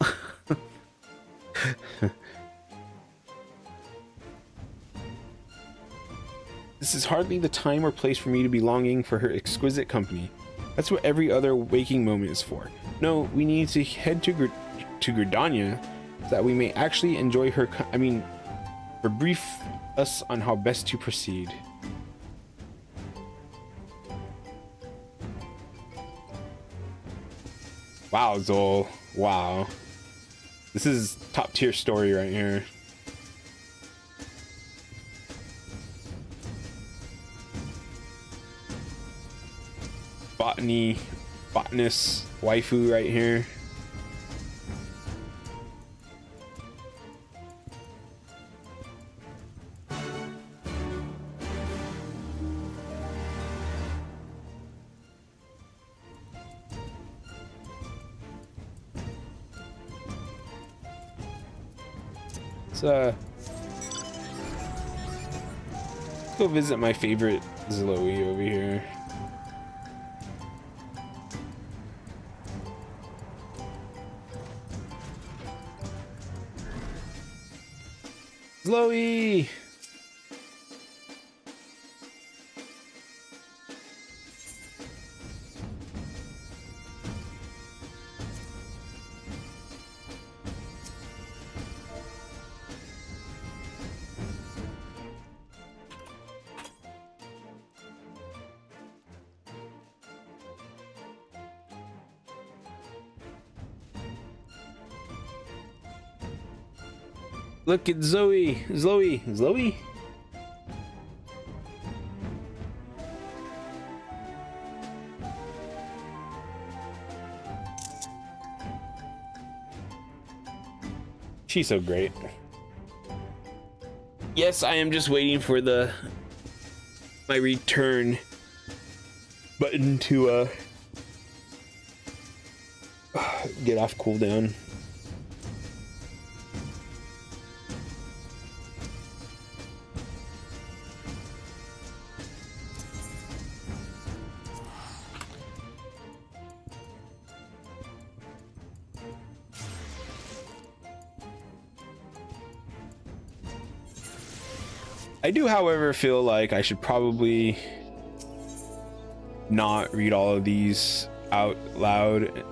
This is hardly the time or place for me to be longing for her exquisite company. That's what every other waking moment is for. No, we need to head to Gridania so that we may actually enjoy her. Brief us on how best to proceed. Wow, Zol. Wow. This is top tier story right here. Botanist waifu right here. go visit my favorite Zoe over here. Zoe! Look at Zoe. Zoe? She's so great. Yes, I am just waiting for my return button to get off cooldown. I do, however, feel like I should probably not read all of these out loud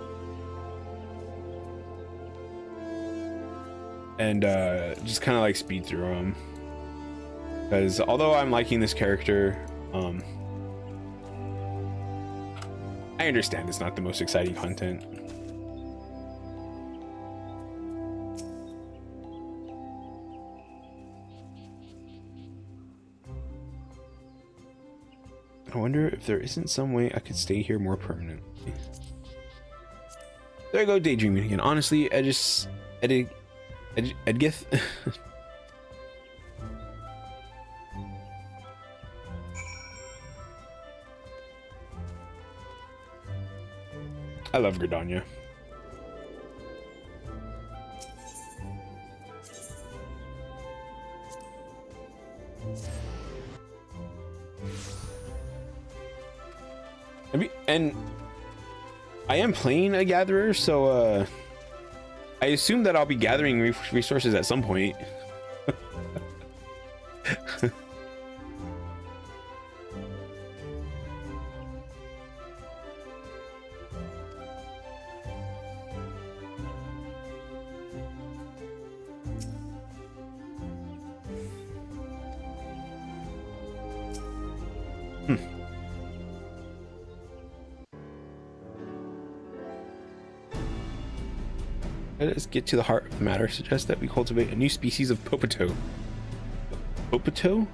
and just kind of like speed through them, because although I'm liking this character, I understand it's not the most exciting content. I wonder if there isn't some way I could stay here more permanently. There I go, daydreaming again. Honestly, Edgith. I love Gridania. And I am playing a gatherer, so I assume that I'll be gathering resources at some point. Let us get to the heart of the matter. Suggest that we cultivate a new species of popoto. Popoto?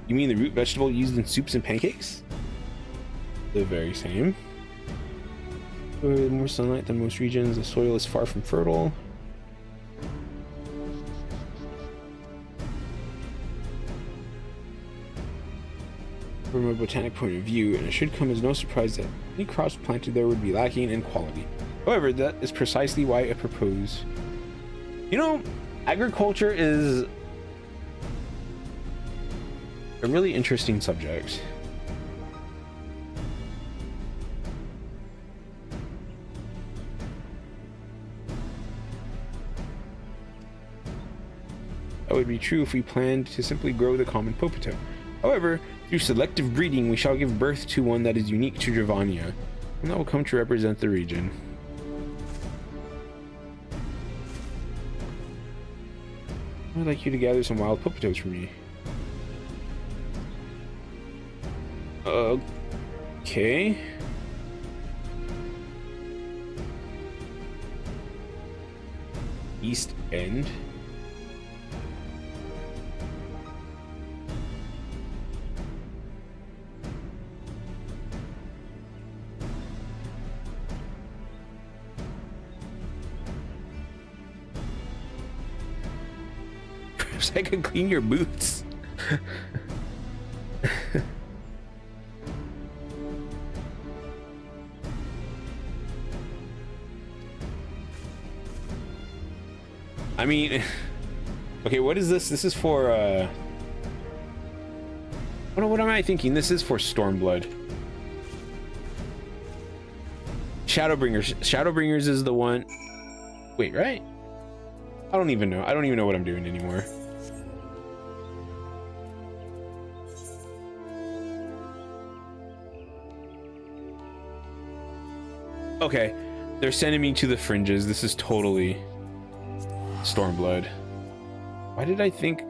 You mean the root vegetable used in soups and pancakes? The very same. With more sunlight than most regions, the soil is far from fertile. From a botanic point of view, and it should come as no surprise that any crops planted there would be lacking in quality. However, that is precisely why I propose. You know, agriculture is a really interesting subject. That would be true if we planned to simply grow the common popoto. However, through selective breeding, we shall give birth to one that is unique to Dravania, and that will come to represent the region. I'd like you to gather some wild popotos for me. Okay. East End. I could clean your boots. I mean, Okay, what is this? This is for what am I thinking? This is for Stormblood. Shadowbringers. Shadowbringers is the one. Wait, right? I don't even know. I don't even know what I'm doing anymore. Okay, they're sending me to the fringes. This is totally Stormblood. Why did I think?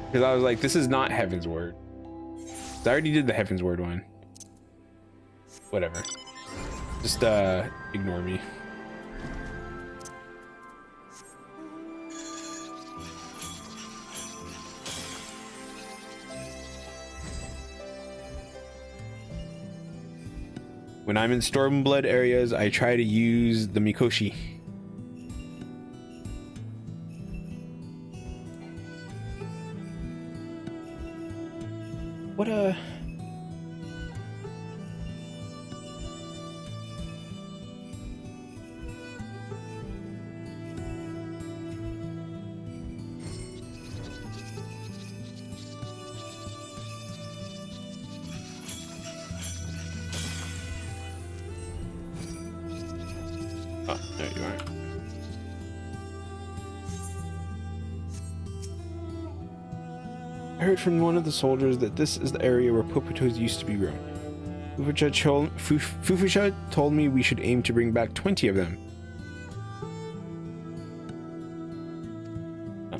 Because I was like, this is not Heaven's Word. I already did the Heaven's Word one. Whatever. Just ignore me. When I'm in Stormblood areas, I try to use the Mikoshi. What a... Oh, there you are. I heard from one of the soldiers that this is the area where popotos used to be grown. Fufusha told me we should aim to bring back 20 of them. Oh.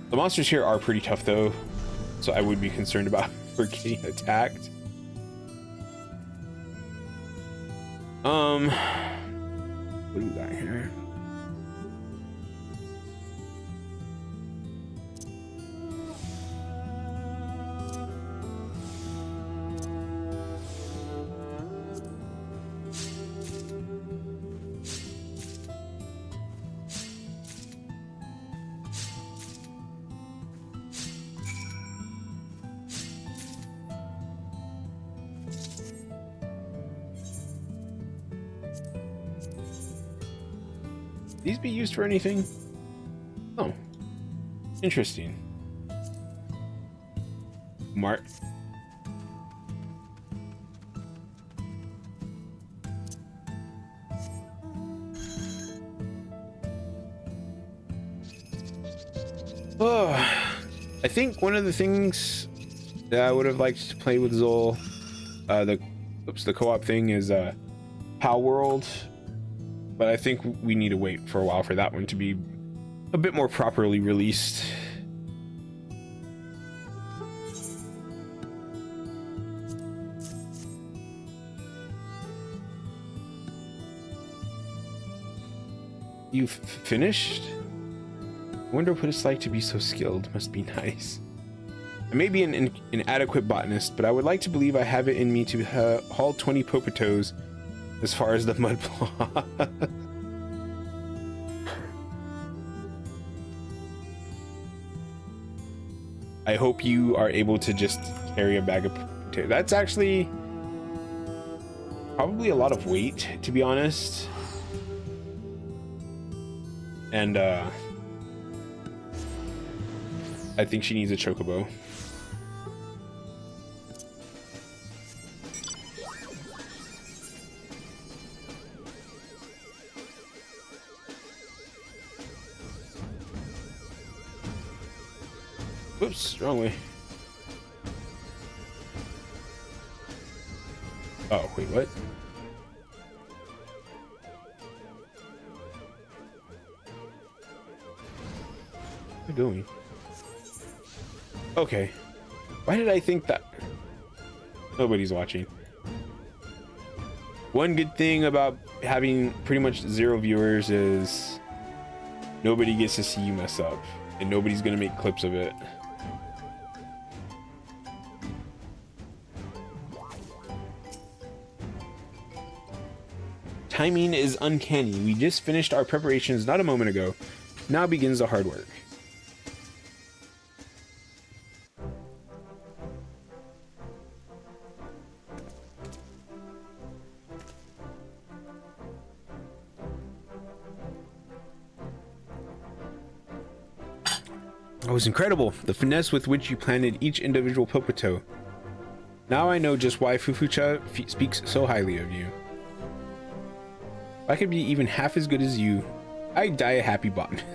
The monsters here are pretty tough though, so I would be concerned about her getting attacked. What do we got here? These be used for anything? Oh, interesting. Mark. Oh, I think one of the things that I would have liked to play with Zol, the co-op thing is Pal World. But I think we need to wait for a while for that one to be a bit more properly released. You've finished? I wonder what it's like to be so skilled. Must be nice. I may be an inadequate botanist, but I would like to believe I have it in me to haul 20 popotos as far as the mud plot. I hope you are able to just carry a bag of potatoes. That's actually probably a lot of weight, to be honest. And I think she needs a chocobo. Whoops, wrong way. Oh, wait, what? What are you doing? Okay. Why did I think that? Nobody's watching. One good thing about having pretty much 0 viewers is nobody gets to see you mess up, and nobody's gonna make clips of it. Timing is uncanny. We just finished our preparations not a moment ago. Now begins the hard work. It was incredible, the finesse with which you planted each individual Popoto. Now I know just why Fufucha speaks so highly of you. If I could be even half as good as you, I'd die a happy botanist.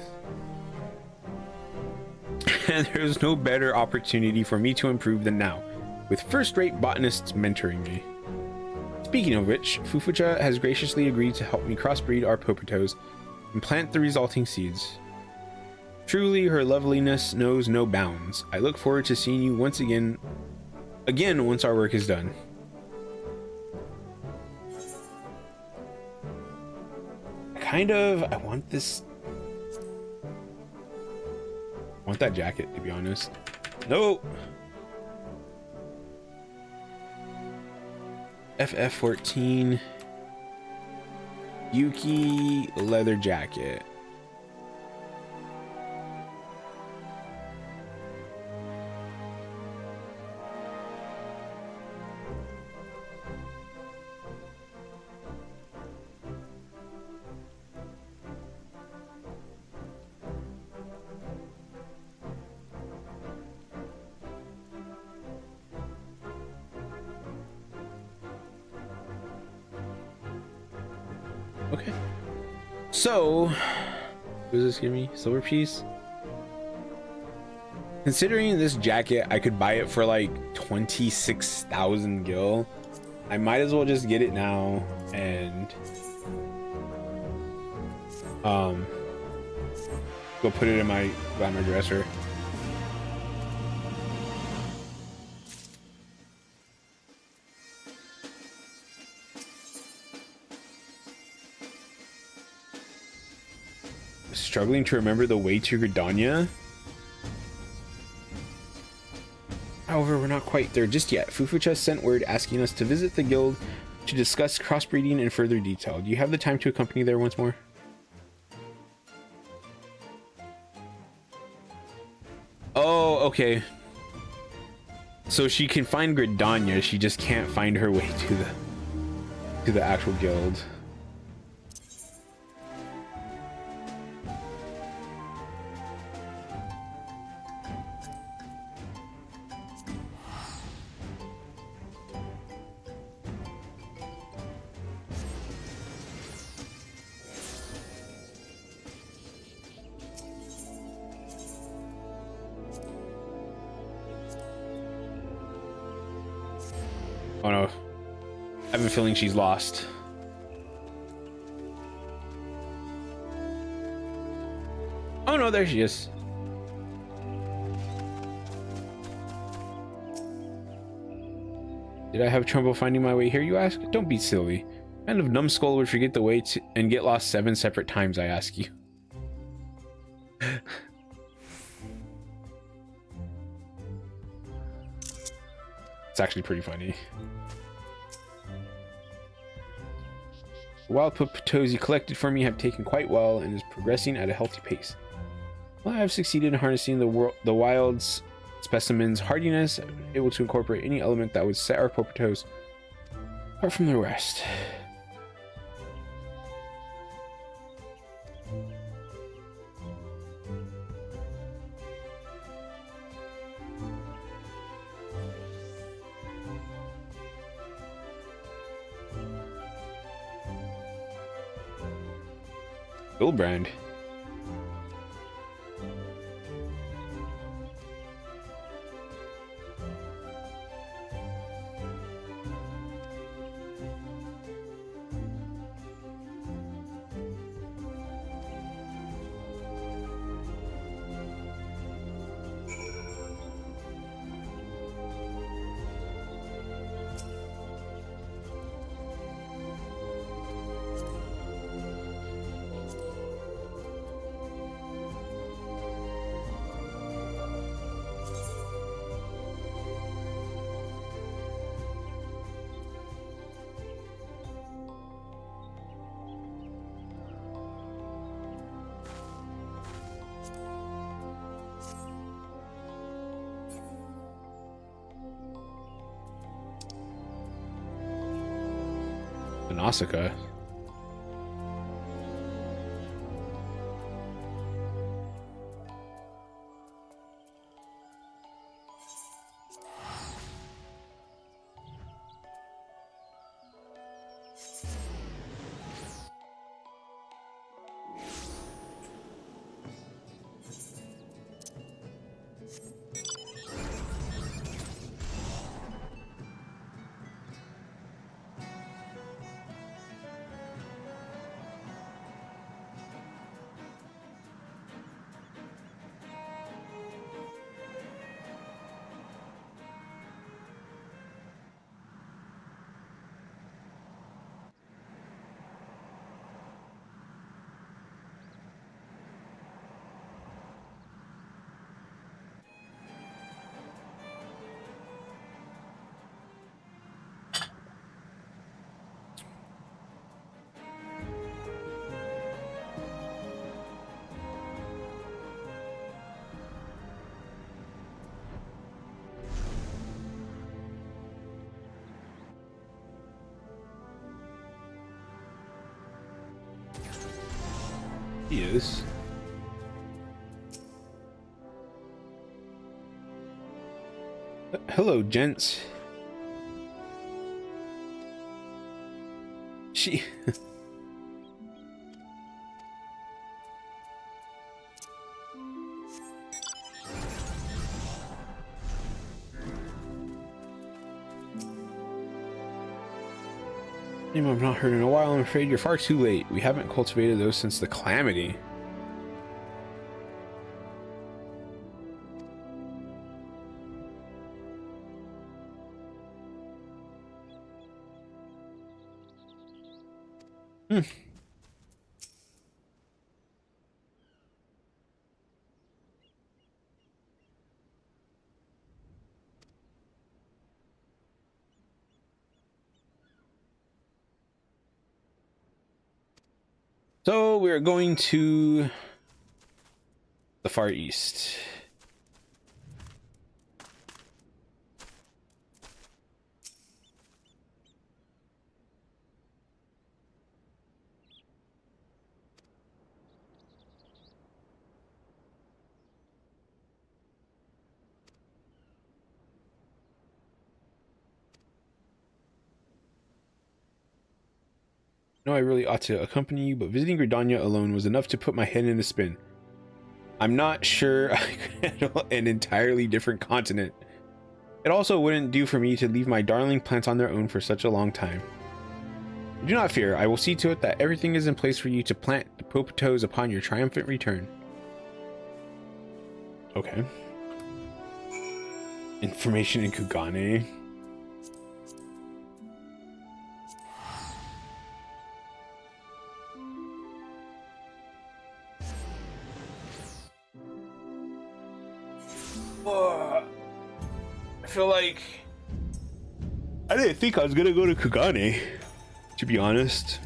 And there's no better opportunity for me to improve than now, with first-rate botanists mentoring me. Speaking of which, Fufucha has graciously agreed to help me crossbreed our Popotos and plant the resulting seeds. Truly, her loveliness knows no bounds. I look forward to seeing you once again once our work is done. I want this. I want that jacket, to be honest. No. FF14 Yuki leather jacket. Okay. So, what does this give me? Silver piece? Considering this jacket, I could buy it for like 26,000 gil. I might as well just get it now and go put it in my glamour dresser. Struggling to remember the way to Gridania. However, we're not quite there just yet. Fufucha sent word asking us to visit the guild to discuss crossbreeding in further detail. Do you have the time to accompany there once more? Oh, okay. So she can find Gridania, she just can't find her way to the actual guild. Oh no, I have a feeling she's lost. Oh no, there she is. Did I have trouble finding my way here, you ask? Don't be silly. What kind of numbskull would forget the way and get lost 7 separate times, I ask you? It's actually pretty funny. The wild Popotos you collected for me have taken quite well and is progressing at a healthy pace. Well, I have succeeded in harnessing the wild's specimen's hardiness, able to incorporate any element that would set our Popotos apart from the rest. Billbrand. Nausicaa. He is. Hello, gents. She... I've not heard in a while. I'm afraid you're far too late. We haven't cultivated those since the calamity. So we're going to the Far East. No, I really ought to accompany you, but visiting Gridania alone was enough to put my head in a spin. I'm not sure I could handle an entirely different continent. It also wouldn't do for me to leave my darling plants on their own for such a long time. Do not fear, I will see to it that everything is in place for you to plant the Popotos upon your triumphant return. Okay. Information in Kugane. I feel like I didn't think I was gonna go to Kugane, to be honest.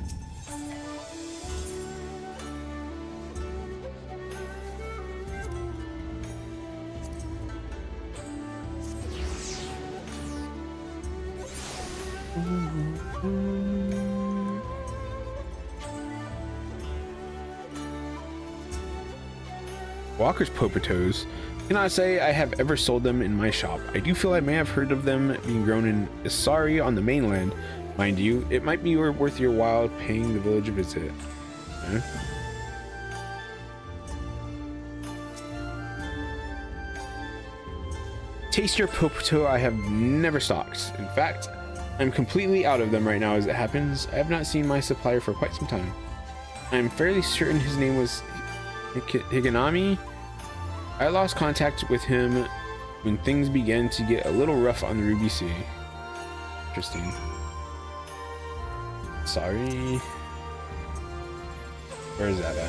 Walker's Popotos. Cannot say I have ever sold them in my shop. I do feel I may have heard of them being grown in Isari on the mainland. Mind you, it might be worth your while paying the village a visit. Okay. Taste your Popoto I have never stocked. In fact, I'm completely out of them right now as it happens. I have not seen my supplier for quite some time. I'm fairly certain his name was Higanami. I lost contact with him when things began to get a little rough on the Ruby Sea. Interesting. Sorry. Where is that at?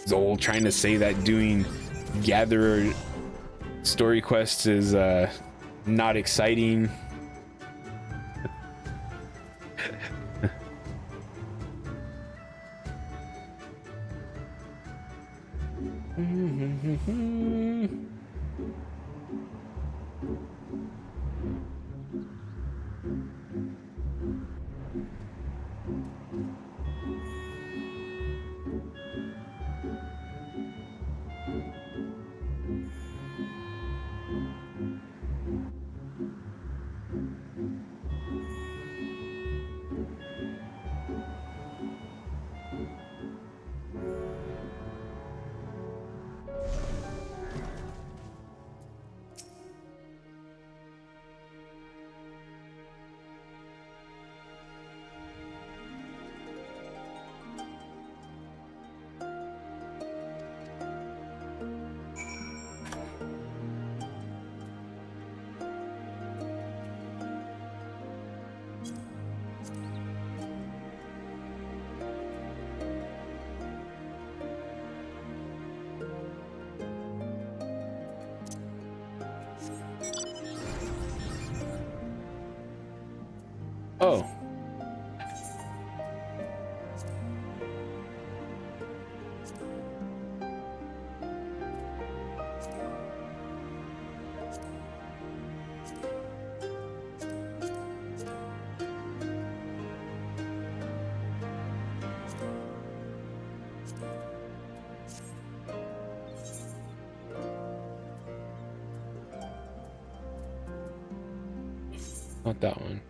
Zol trying to say that doing gatherer story quests is not exciting. Not that one.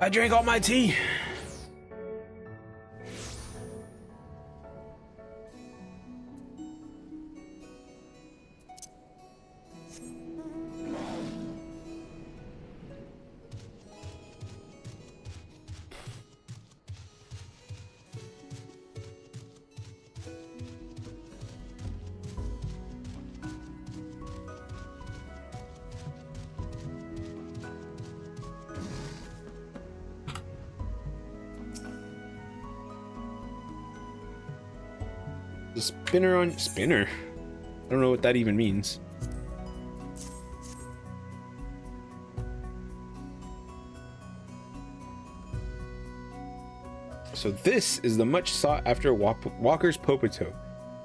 I drank all my tea. The spinner on spinner. I don't know what that even means. So this is the much sought after Walker's Popoto.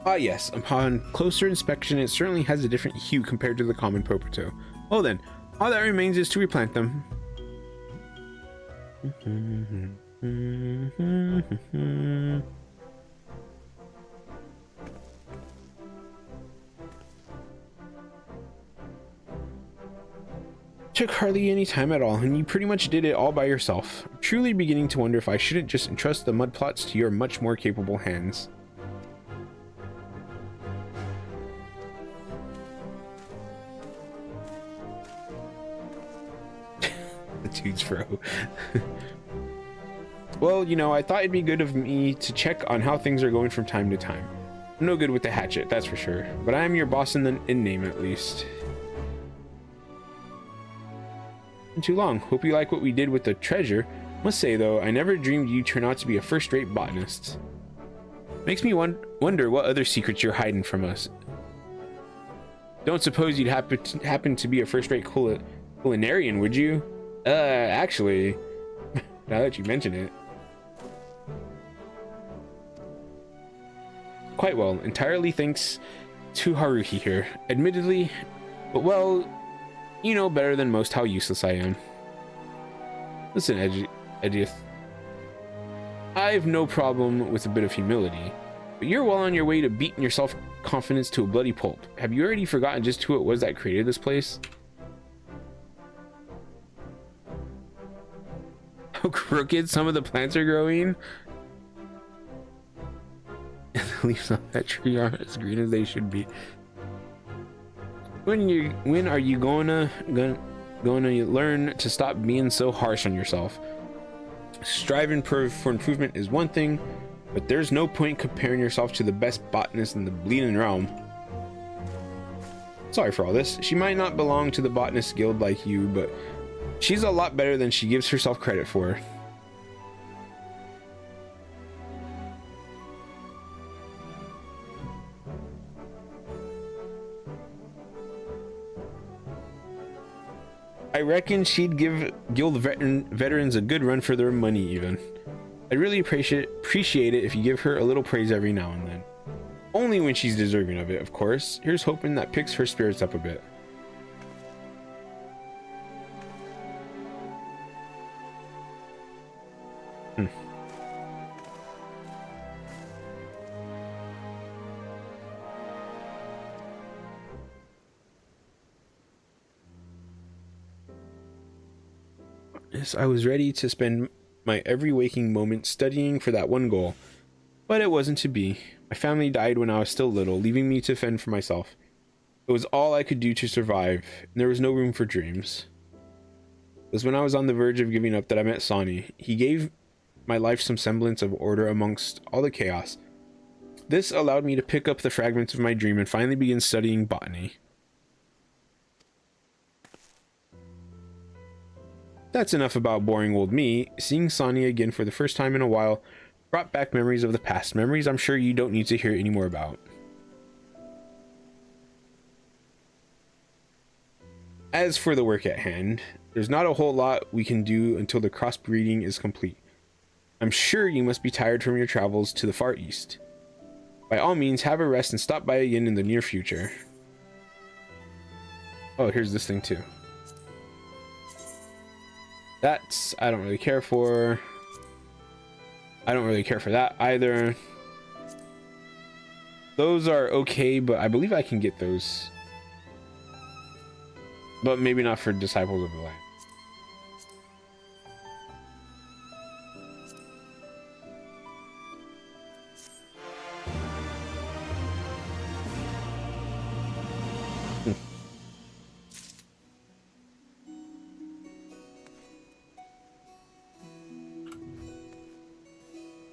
Ah yes, upon closer inspection it certainly has a different hue compared to the common Popoto. Well then, all that remains is to replant them. Took hardly any time at all, and you pretty much did it all by yourself. I'm truly beginning to wonder if I shouldn't just entrust the mud plots to your much more capable hands. The dude's fro. Well, you know, I thought it'd be good of me to check on how things are going from time to time. I'm no good with the hatchet, that's for sure, but I am your boss in name at least. Too long. Hope you like what we did with the treasure. Must say though, I never dreamed you'd turn out to be a first-rate botanist. Makes me wonder what other secrets you're hiding from us. Don't suppose you'd happen to be a first-rate culinarian, would you? Actually, now that you mention it. Quite well, entirely thanks to Haruhi here. Admittedly, but well, you know better than most how useless I am. Listen, Edith. I've no problem with a bit of humility, but you're well on your way to beating your self-confidence to a bloody pulp. Have you already forgotten just who it was that created this place? How crooked some of the plants are growing. And the leaves on that tree aren't as green as they should be. When are you gonna learn to stop being so harsh on yourself? Striving for improvement is one thing, but there's no point comparing yourself to the best botanist in the bleeding realm. Sorry for all this. She might not belong to the botanist guild like you, but she's a lot better than she gives herself credit for. I reckon she'd give guild veterans a good run for their money even. I'd really appreciate it if you give her a little praise every now and then. Only when she's deserving of it, of course. Here's hoping that picks her spirits up a bit. Yes, I was ready to spend my every waking moment studying for that one goal. But it wasn't to be. My family died when I was still little, leaving me to fend for myself. It was all I could do to survive, and there was no room for dreams. It was when I was on the verge of giving up that I met Sonny. He gave my life some semblance of order amongst all the chaos. This allowed me to pick up the fragments of my dream and finally begin studying botany. That's enough about boring old me. Seeing Sonny again for the first time in a while brought back memories of the past, memories I'm sure you don't need to hear any more about. As for the work at hand, there's not a whole lot we can do until the crossbreeding is complete. I'm sure you must be tired from your travels to the Far East. By all means, have a rest and stop by again in the near future. Oh, here's this thing too. That's, I don't really care for. I don't really care for that either. Those are okay, but I believe I can get those. But maybe not for Disciples of the Light.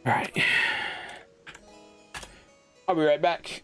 All right. I'll be right back.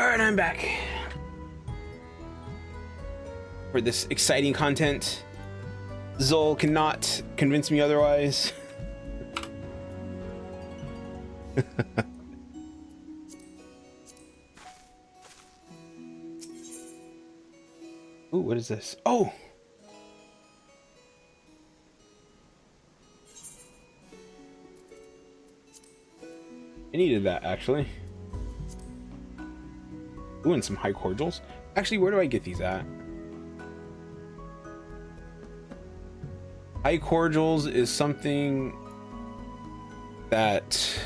All right, I'm back for this exciting content. Zol cannot convince me otherwise. Ooh, what is this? Oh! I needed that, actually. Ooh, and some high cordials. Actually, where do I get these at? High cordials is something that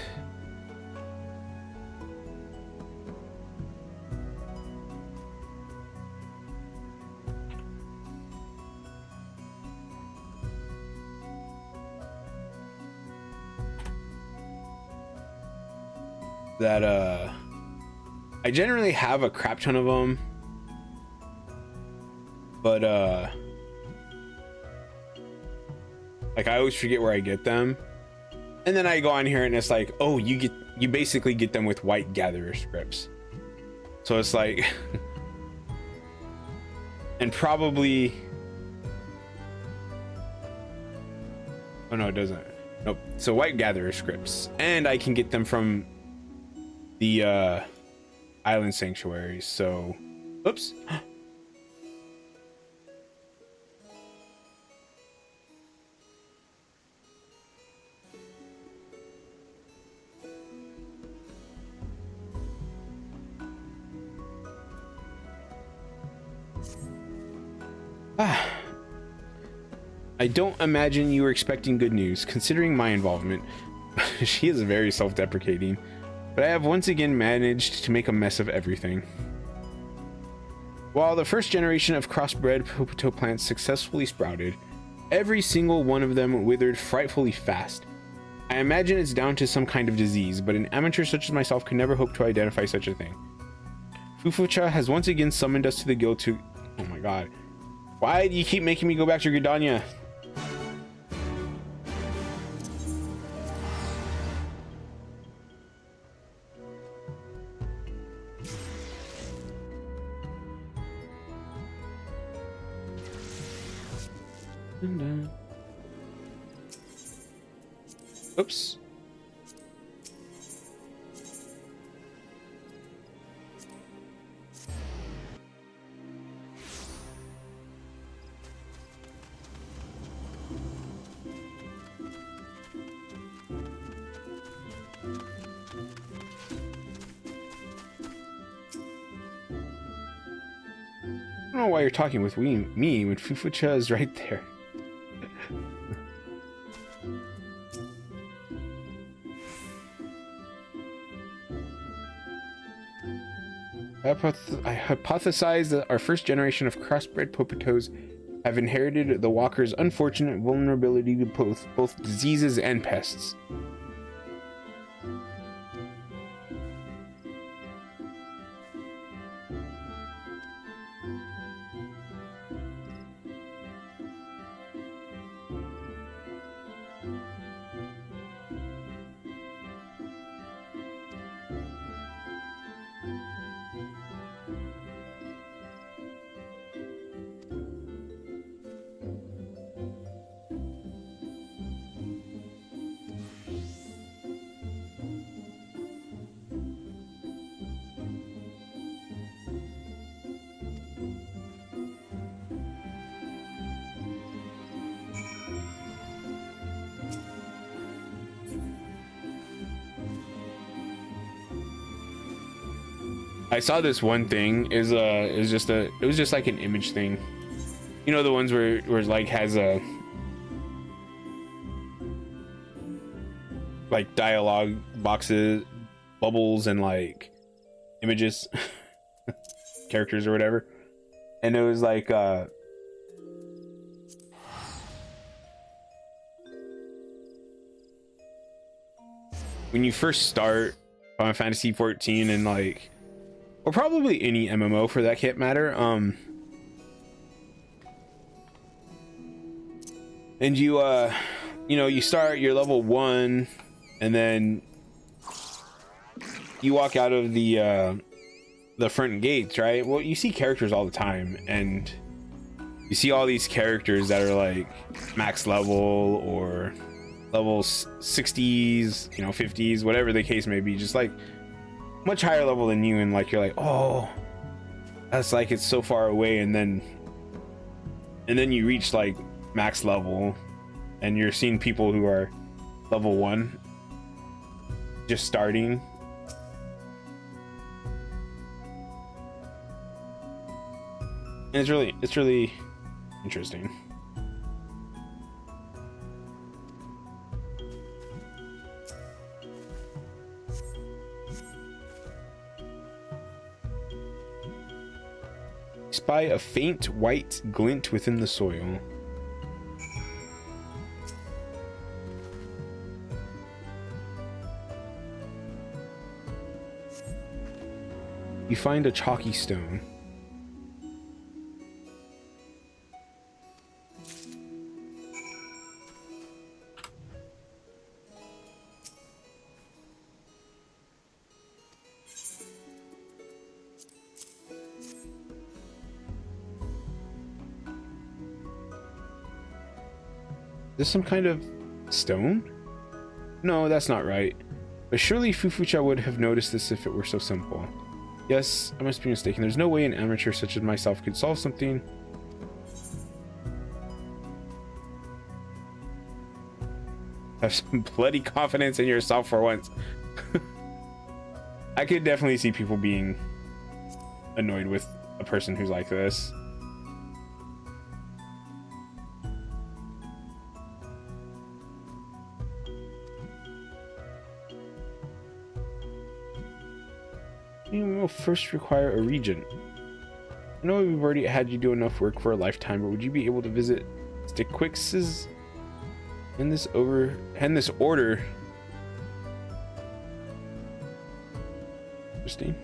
I generally have a crap ton of them, but like I always forget where I get them, and then I go on here and it's like, oh, you basically get them with white gatherer scripts, so it's like and probably, oh no, it doesn't. Nope. So white gatherer scripts, and I can get them from the island sanctuaries. So oops. I don't imagine you were expecting good news, considering my involvement. She is very self-deprecating, but I have once again managed to make a mess of everything. While the first generation of crossbred potato plants successfully sprouted, every single one of them withered frightfully fast. I imagine it's down to some kind of disease, but an amateur such as myself could never hope to identify such a thing. Fufucha has once again summoned us to the guild to... Oh my god. Why do you keep making me go back to Gridania? Oops. I don't know why you're talking with me when Fufucha is right there. I hypothesize that our first generation of crossbred Popotos have inherited the walker's unfortunate vulnerability to both diseases and pests. I saw this one thing it was just like an image thing, you know, the ones where it like has a like dialogue boxes, bubbles, and like images characters or whatever, and it was like when you first start Final Fantasy 14 and like, or probably any MMO for that can't matter, and you you know, you start your level 1 and then you walk out of the the front gates, right? Well, you see characters all the time, and you see all these characters that are like max level or level 60s, you know, 50s, whatever the case may be, just like much higher level than you, and like you're like, oh, that's like it's so far away, and then you reach like max level, and you're seeing people who are level 1 just starting. And it's really interesting. Spy a faint white glint within the soil. You find a chalky stone. Is this some kind of stone? No, that's not right. But surely Fufucha would have noticed this if it were so simple. Yes, I must be mistaken. There's no way an amateur such as myself could solve something. Have some bloody confidence in yourself for once. I could definitely see people being annoyed with a person who's like this. You will first require a regent. I know we've already had you do enough work for a lifetime, but would you be able to visit Stickquix's in this order? Interesting.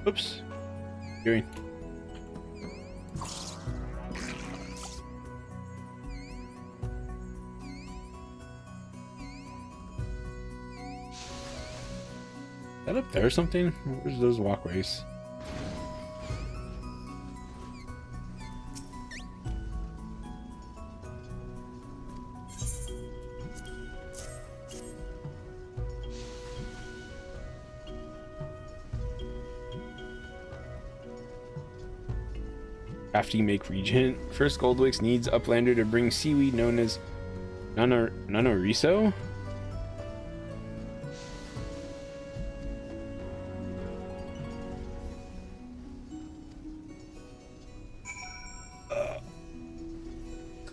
Oops. Doing. Is that up there or something? Where's those walkways? After you make regent, first Goldwix needs Uplander to bring seaweed known as Nanoriso.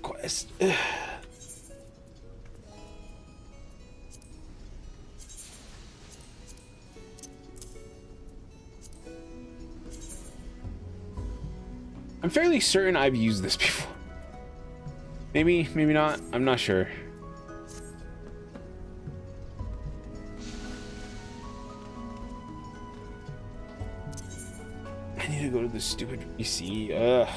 Quest. I'm fairly certain I've used this before. Maybe not. I'm not sure. I need to go to this stupid PC. Ugh.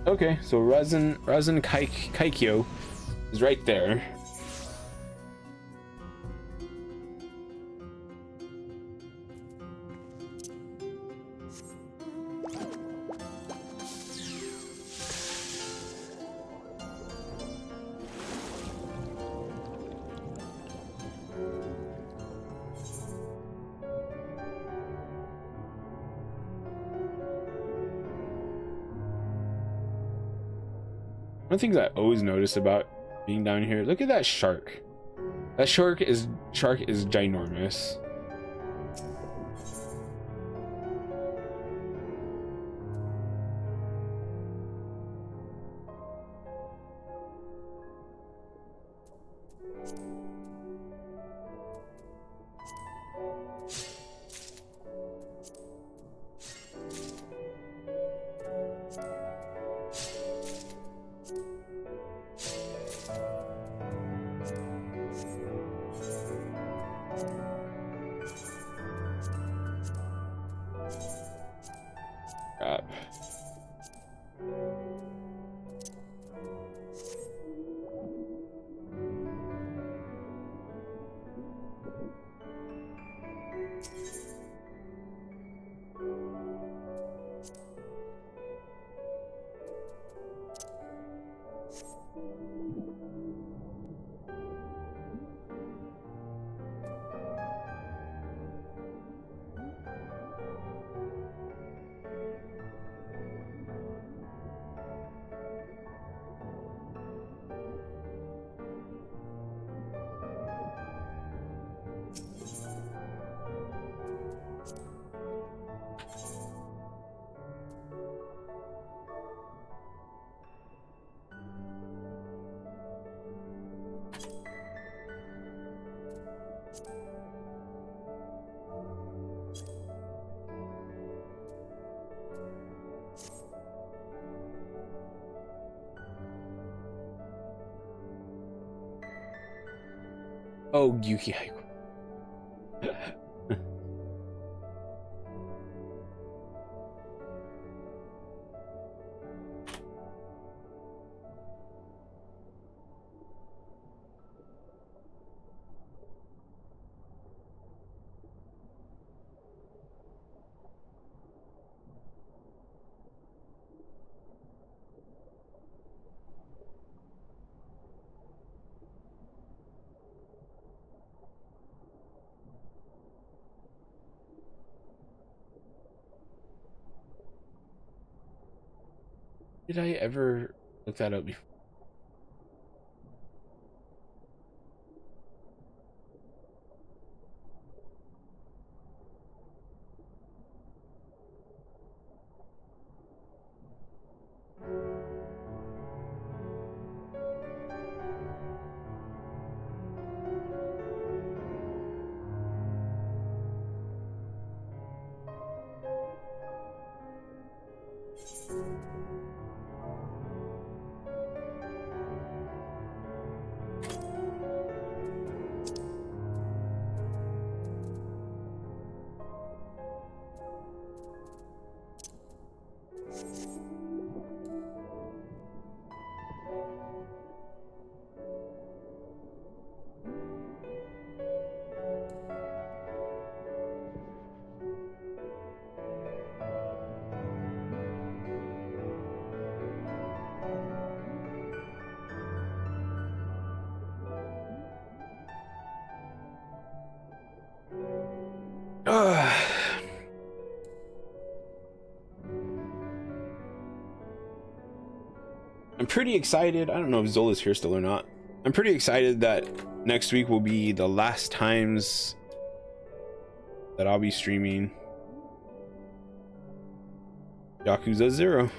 Okay, so Razin Kaikyo is right there. One of the things I always notice about being down here, look at that shark. That shark is ginormous. Crap. Oh, Yuki Haiku. Did I ever look that up before? Ugh. I'm pretty excited. I don't know if Zola's here still or not. I'm pretty excited that next week will be the last times that I'll be streaming Yakuza 0.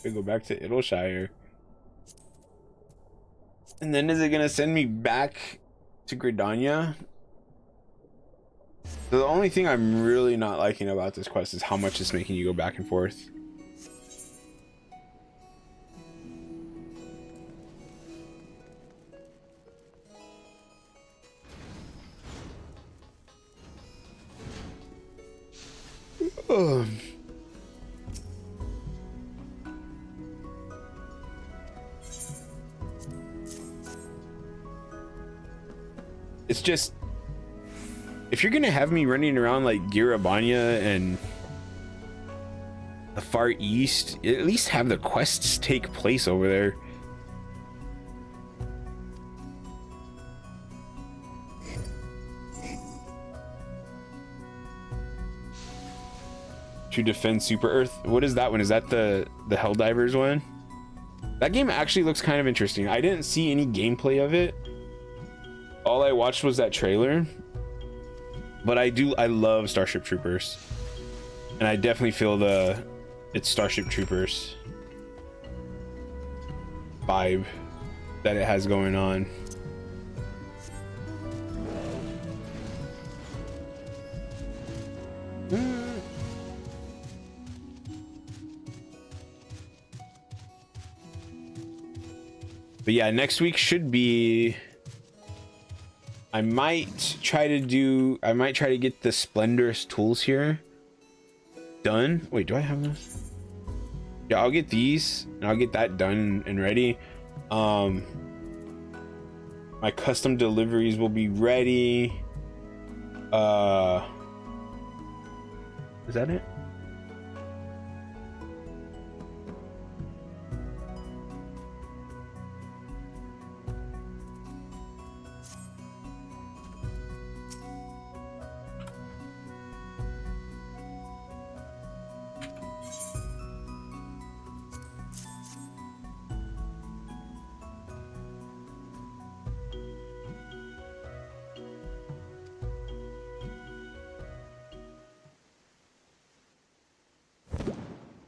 to go back to Idleshire. And then is it gonna send me back to Gridania? The only thing I'm really not liking about this quest is how much it's making you go back and forth. Ugh. It's just, if you're gonna have me running around like Girabania and the Far East, at least have the quests take place over there. To defend Super Earth. What is that one? Is that the Helldivers one? That game actually looks kind of interesting. I didn't see any gameplay of it. All I watched was that trailer. But I love Starship Troopers. And I definitely feel it's Starship Troopers vibe that it has going on. But yeah, next week should be, I might try to get the Splendorous Tools here done. Wait, do I have those? Yeah, I'll get these and I'll get that done and ready. My Custom Deliveries will be ready. Is that it?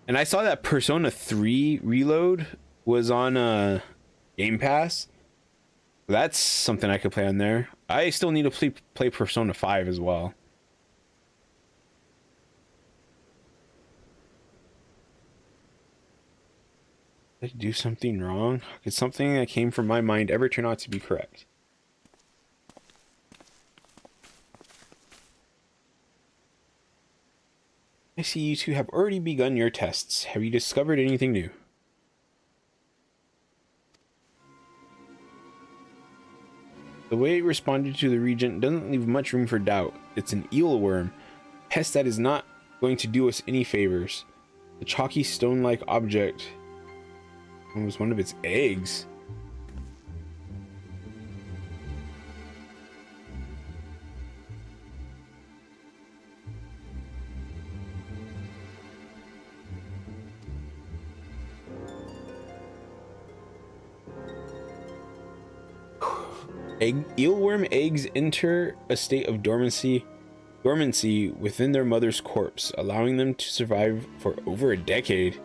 And I saw that Persona 3 Reload was on Game Pass. That's something I could play on there. I still need to play Persona 5 as well. Did I do something wrong? Could something that came from my mind ever turn out to be correct? I see you two have already begun your tests. Have you discovered anything new? The way it responded to the Regent doesn't leave much room for doubt. It's an eelworm, a pest that is not going to do us any favors. The chalky stone-like object was one of its eggs. Eelworm eggs enter a state of dormancy within their mother's corpse, allowing them to survive for over a decade.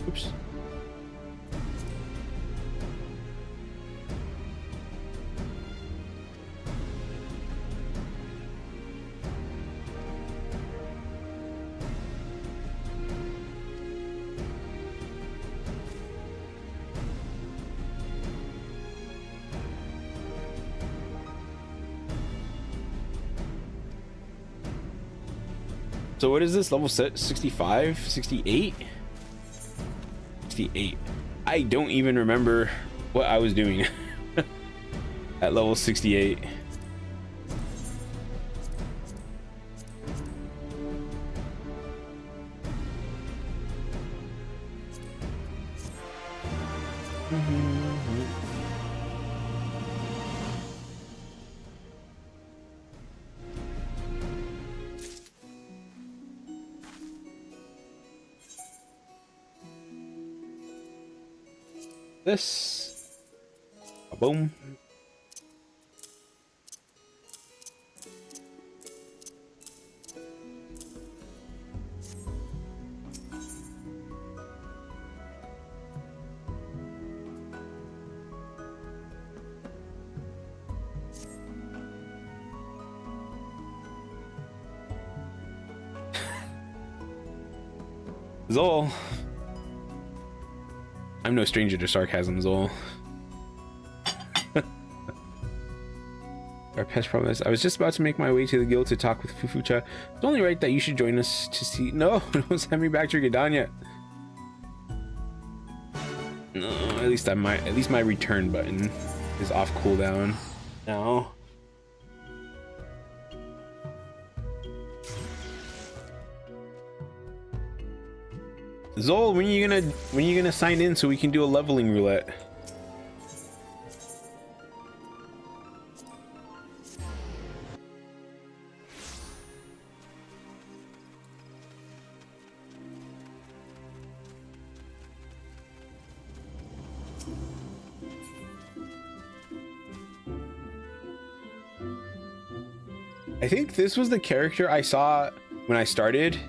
Oops. So what is this level set? 65, 68? 68. I don't even remember what I was doing at level 68. This, boom. Zol. I'm no stranger to sarcasm, Zol. Our pest promise. I was just about to make my way to the guild to talk with Fufucha. It's only right that you should join us to see. No, don't send me back to Gadan yet. No, at least my return button is off cooldown now. Zol, when are you gonna sign in so we can do a leveling roulette? I think this was the character I saw when I started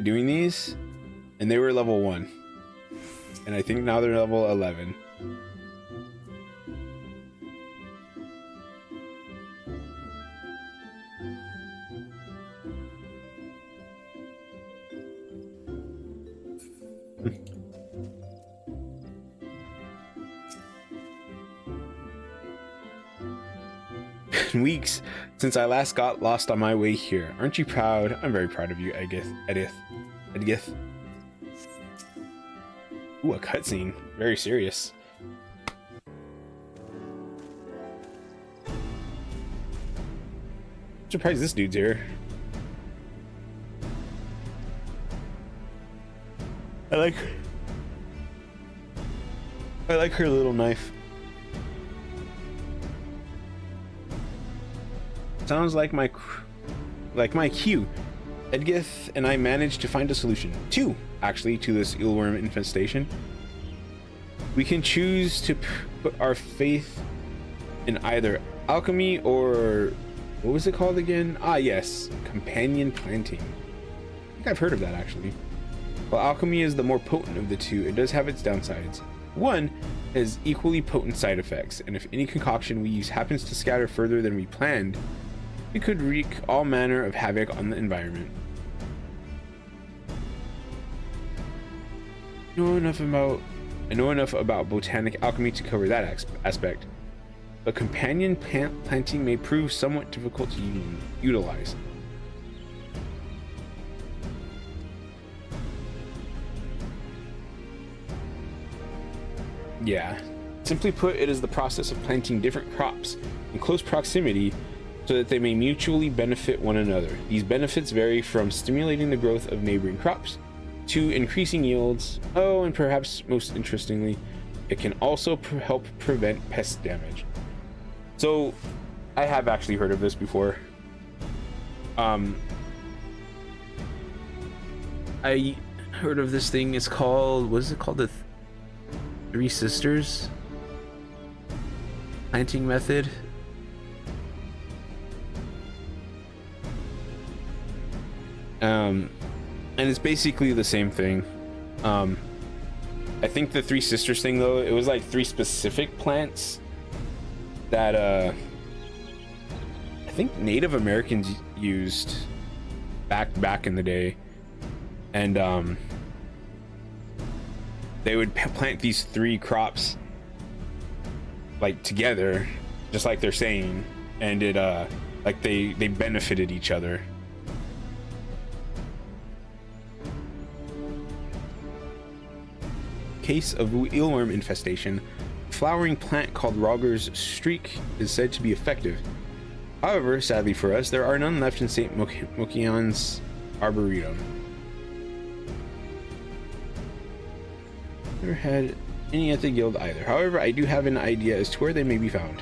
doing these, and they were level 1, and I think now they're level 11. Weeks since I last got lost on my way here. Aren't you proud? I'm very proud of you, Edith. Ooh, a cutscene. Very serious. I'm surprised this dude's here. I like her little knife. Sounds like my cue. Edgith and I managed to find a solution. 2, actually, to this eelworm infestation. We can choose to put our faith in either alchemy or... what was it called again? Ah, yes. Companion planting. I think I've heard of that, actually. While alchemy is the more potent of the two, it does have its downsides. One has equally potent side effects, and if any concoction we use happens to scatter further than we planned, it could wreak all manner of havoc on the environment. I know enough about botanic alchemy to cover that aspect, but companion planting may prove somewhat difficult to utilize. Yeah, simply put, it is the process of planting different crops in close proximity so that they may mutually benefit one another. These benefits vary from stimulating the growth of neighboring crops to increasing yields. Oh, and perhaps most interestingly, it can also help prevent pest damage. So, I have actually heard of this before. I heard of this thing. It's called, what is it called? The Three Sisters planting method. And it's basically the same thing. I think the Three Sisters thing, though, it was like 3 specific plants that I think Native Americans used back in the day, and they would plant these 3 crops like together, just like they're saying, and it like they benefited each other. case of eelworm infestation, a flowering plant called Rogger's Streak is said to be effective. However, sadly for us, there are none left in St. Mokion's Arboretum. Never had any at the guild either. However, I do have an idea as to where they may be found.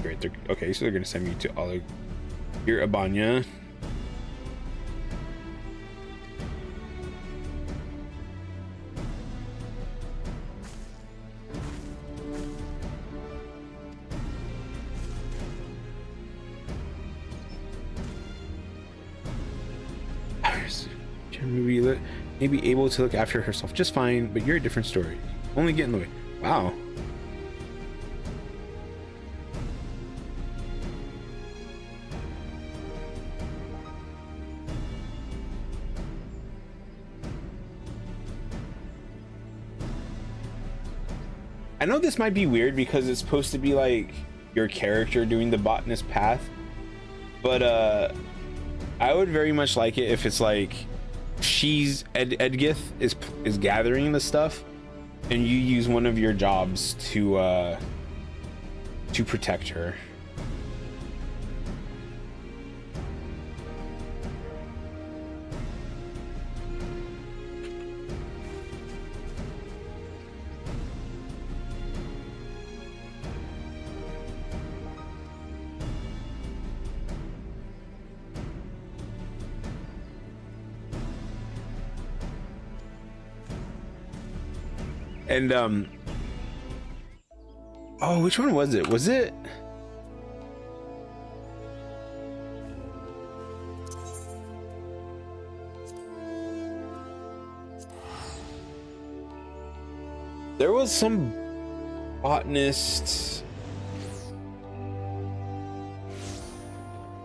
Great. Okay, so they're going to send me to Abanya. May be able to look after herself just fine, but you're a different story. Only get in the way. Wow. I know this might be weird because it's supposed to be like your character doing the botanist path, but I would very much like it if it's like Edgith is gathering the stuff and you use one of your jobs to protect her. And oh, which one was it? Was it there was some botanist,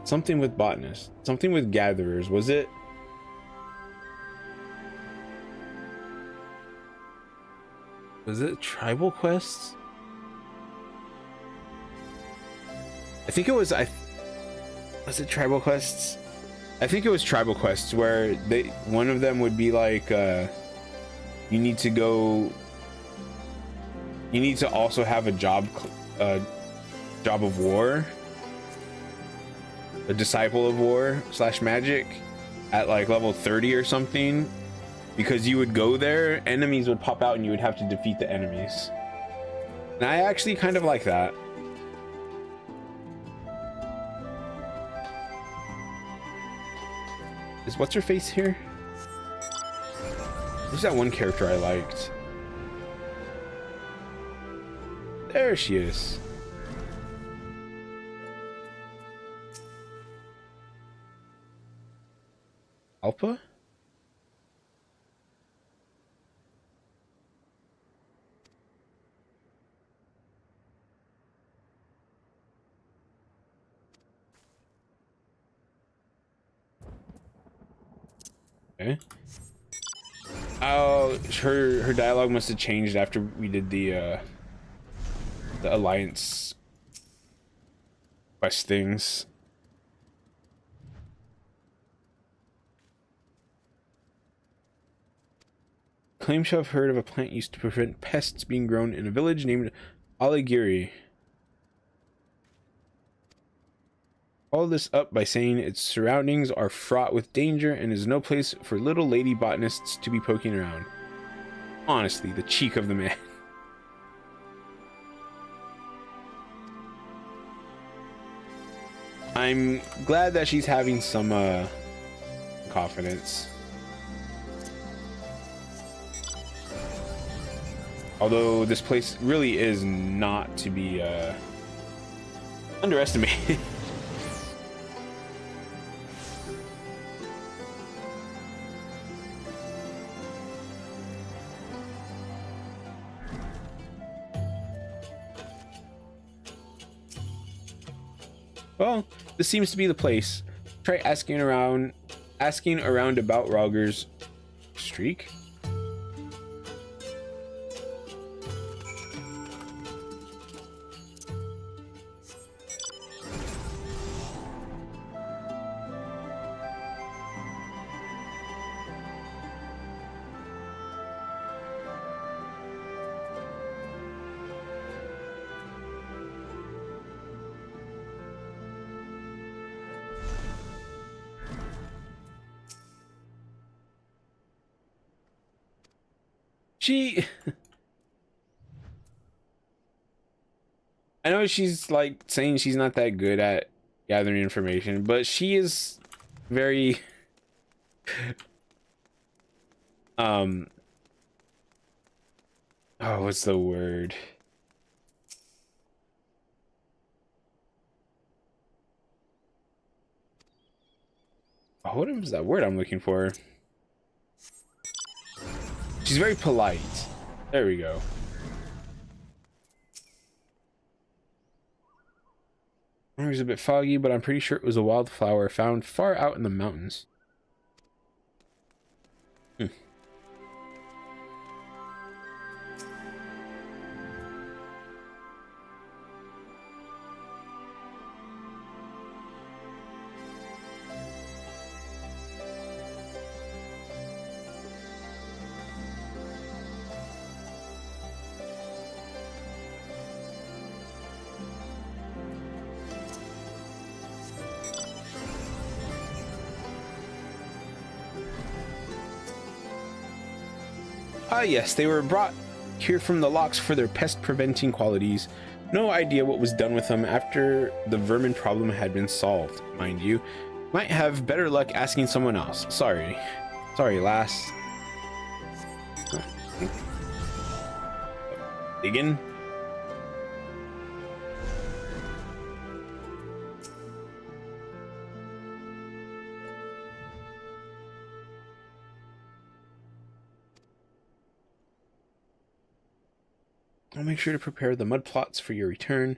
something with botanist, something with gatherers, was it? Was it tribal quests? I think it was. Was it tribal quests? I think it was tribal quests where one of them would be like, you need to go. You need to also have a job of war, a disciple of war / magic, at like level 30 or something. Because you would go there, enemies would pop out and you would have to defeat the enemies. And I actually kind of like that. Is what's her face here? Who's that one character I liked? There she is. Alpa? Okay. Oh, her dialogue must have changed after we did the alliance quest things. Claims to have heard of a plant used to prevent pests being grown in a village named Aligiri. All this up by saying its surroundings are fraught with danger and is no place for little lady botanists to be poking around. Honestly, the cheek of the man. I'm glad that she's having some confidence. Although this place really is not to be underestimated. Well, this seems to be the place. Try asking around about Rogger's Streak. She I know she's like saying she's not that good at gathering information, but she is very oh, what's the word? Oh, what is that word I'm looking for? She's very polite. There we go. It was a bit foggy, but I'm pretty sure it was a wildflower found far out in the mountains. Ah, yes, they were brought here from the locks for their pest-preventing qualities. No idea what was done with them after the vermin problem had been solved, mind you. Might have better luck asking someone else. Sorry. Sorry, lass. Diggin'? I'll make sure to prepare the mud plots for your return.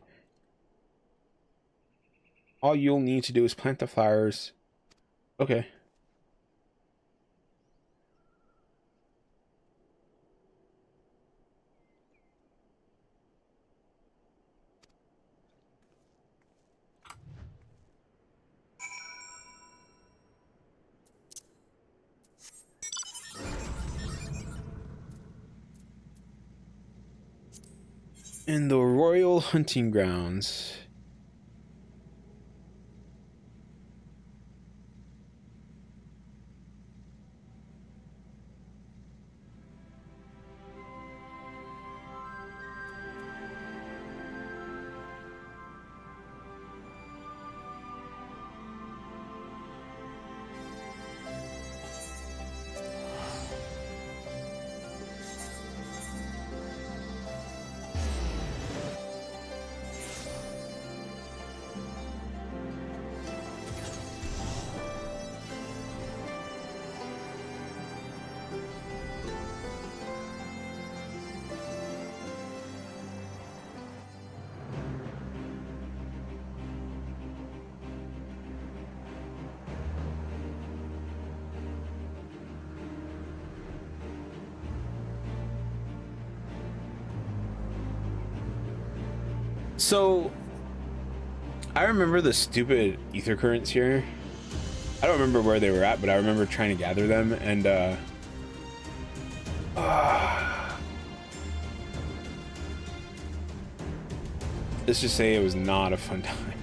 All you'll need to do is plant the flowers. Okay. In the royal hunting grounds. So, I remember the stupid ether currents here. I don't remember where they were at, but I remember trying to gather them, and let's just say it was not a fun time.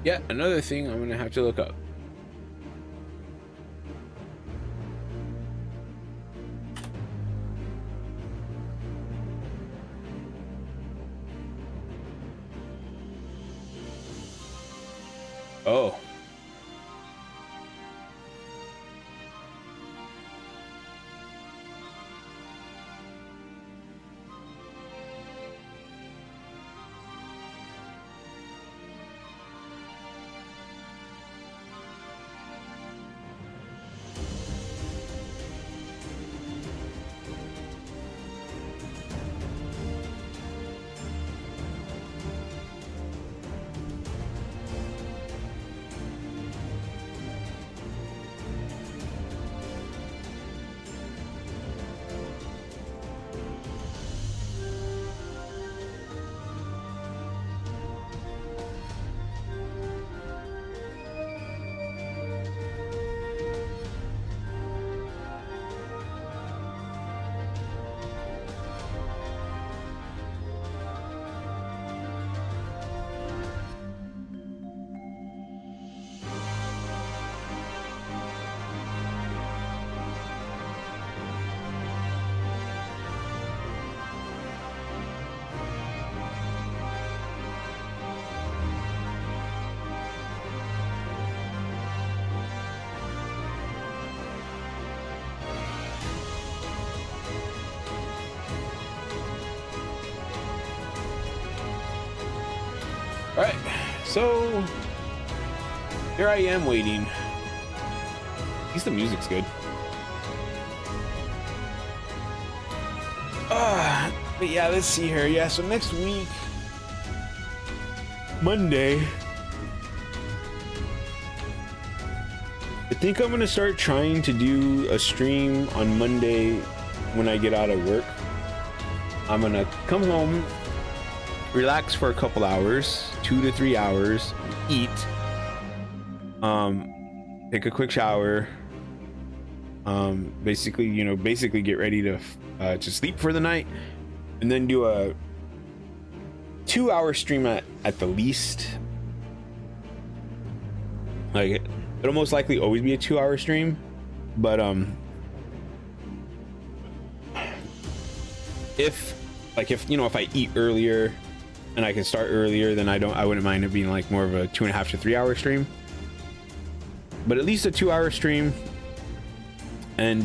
Yeah, another thing I'm gonna have to look up. Oh. All right, so here I am waiting. At least the music's good. But yeah, let's see here. Yeah, so next week, Monday, I think I'm gonna start trying to do a stream on Monday when I get out of work. I'm gonna come home, relax for a couple hours, 2 to 3 hours, eat, take a quick shower, basically get ready to sleep for the night, and then do a 2-hour stream at the least. Like, it'll most likely always be a 2-hour stream, but if I eat earlier and I can start earlier, then I wouldn't mind it being like more of a 2.5 to 3 hour stream, but at least a 2-hour stream. And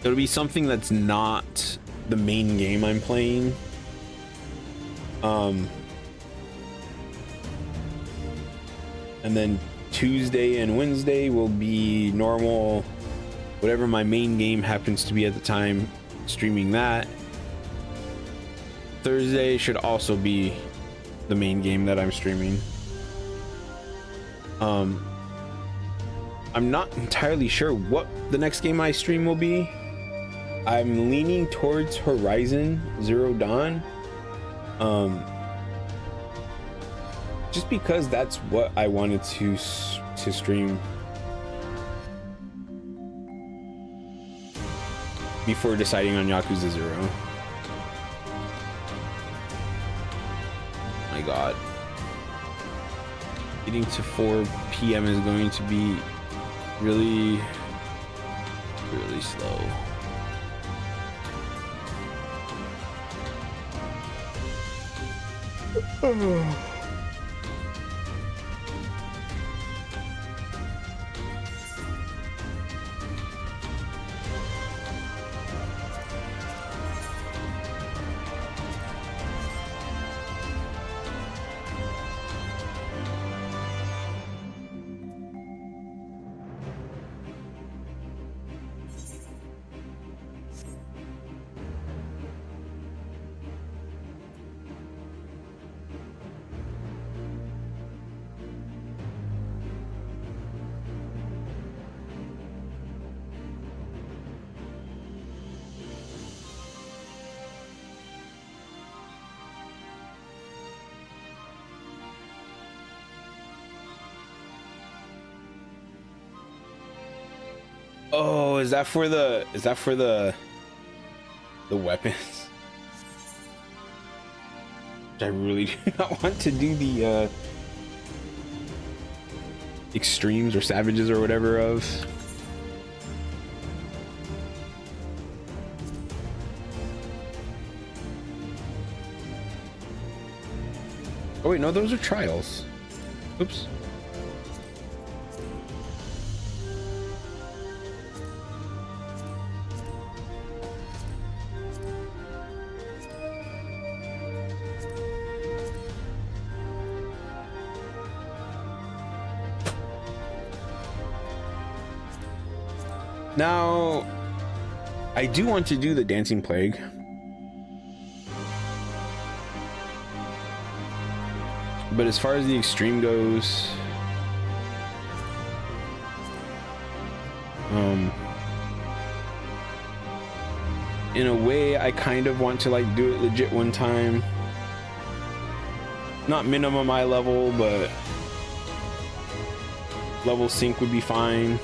it'll be something that's not the main game I'm playing. And then Tuesday and Wednesday will be normal, whatever my main game happens to be at the time, streaming that. Thursday should also be the main game that I'm streaming. I'm not entirely sure what the next game I stream will be. I'm leaning towards Horizon Zero Dawn, just because that's what I wanted to stream before deciding on Yakuza 0. My god, getting to 4 p.m. is going to be really slow. Oh, is that for the weapons? I really do not want to do the extremes or savages or whatever of. Oh wait, no, those are trials. Oops. Now, I do want to do the Dancing Plague. But as far as the extreme goes, in a way, I kind of want to like do it legit one time. Not minimum eye level, but level sync would be fine.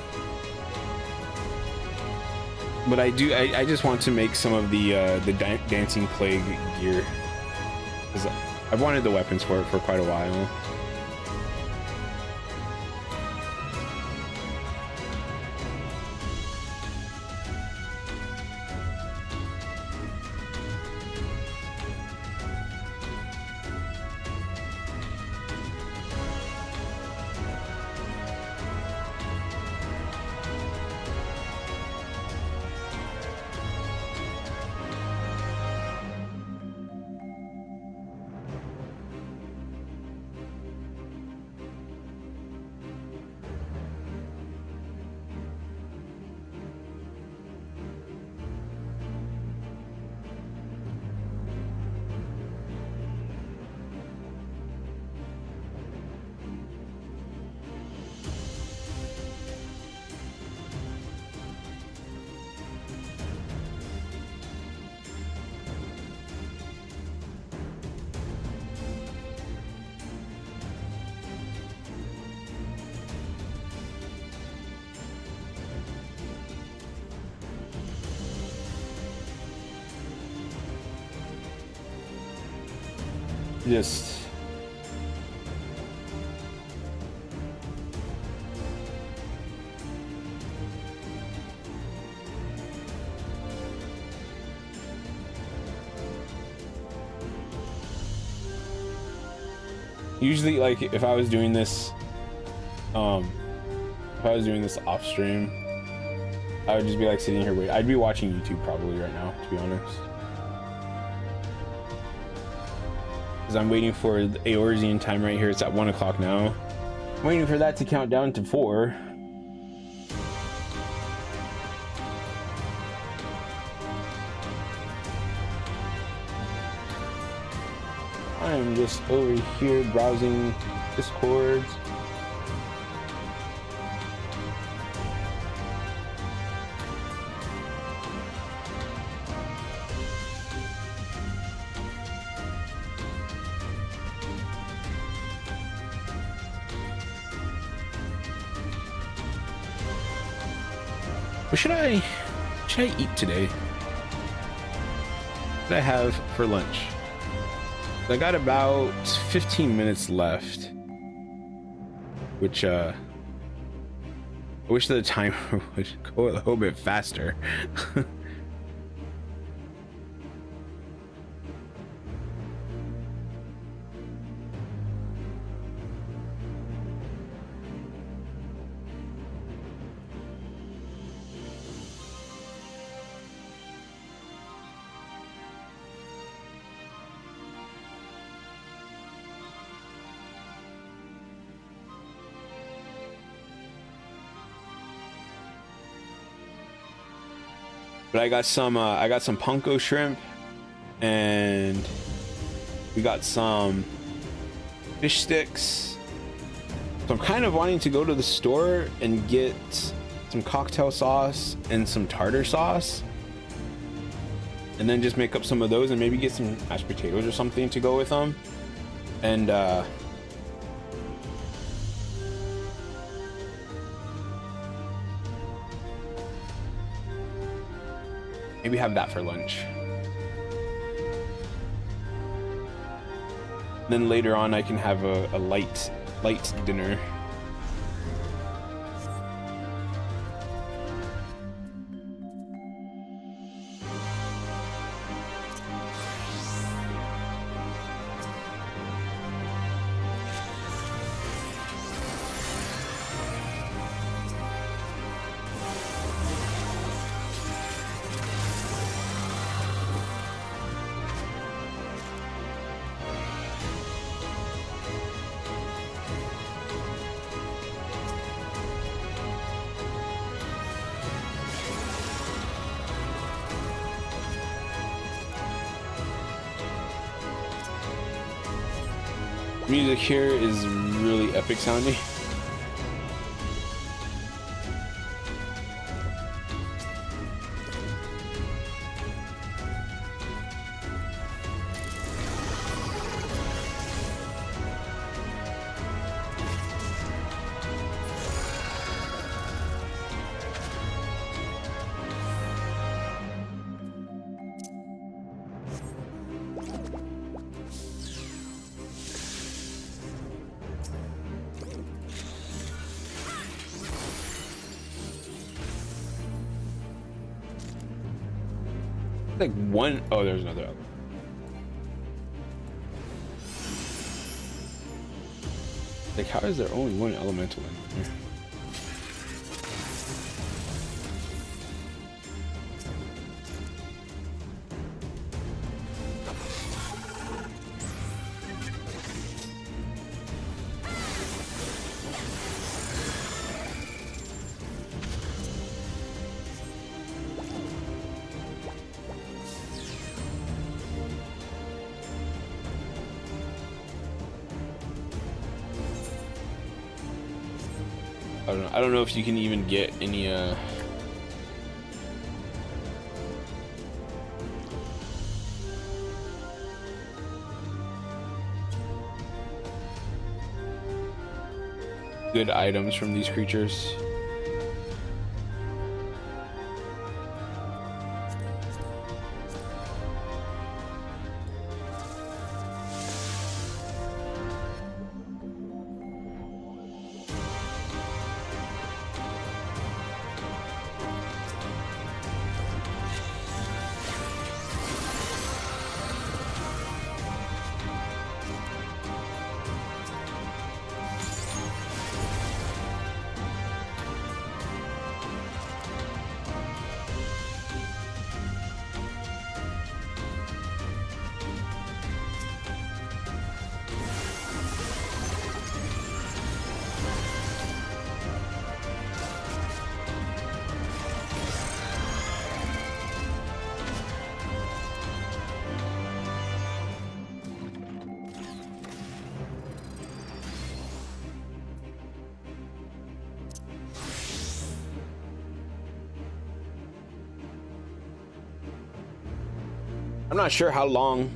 But I just want to make some of the Dancing Plague gear, because I've wanted the weapons for it for quite a while. Just usually, like, if I was doing this off stream, I would just be like sitting here waiting. I'd be watching YouTube probably right now, to be honest. I'm waiting for the Eorzean time right here. It's at 1 o'clock now. I'm waiting for that to count down to 4. I am just over here browsing Discords. What should I eat today? What did I have for lunch? I got about 15 minutes left, which I wish the timer would go a little bit faster. But I got some panko shrimp, and we got some fish sticks. So I'm kind of wanting to go to the store and get some cocktail sauce and some tartar sauce, and then just make up some of those and maybe get some mashed potatoes or something to go with them. And maybe have that for lunch. Then later on I can have a light dinner. Music here is really epic sounding. Like one, oh, there's another element. Like, how is there only one elemental in here? I don't know if you can even get any good items from these creatures. I'm not sure how long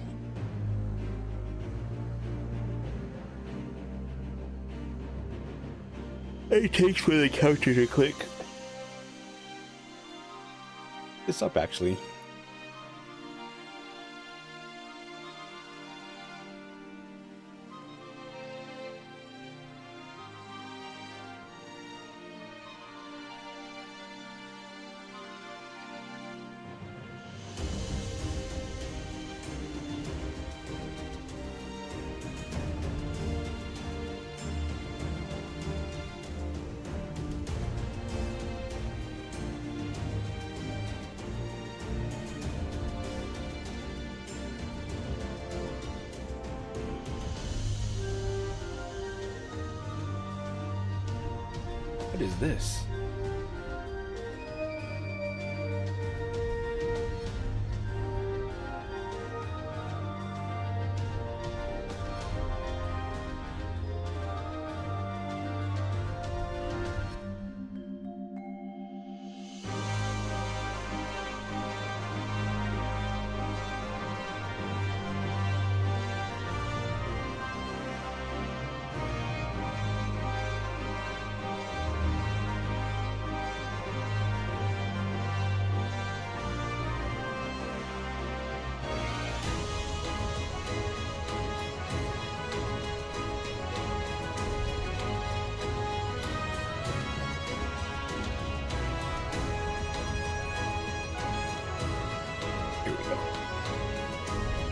it takes for the character to click this up, actually. What is this?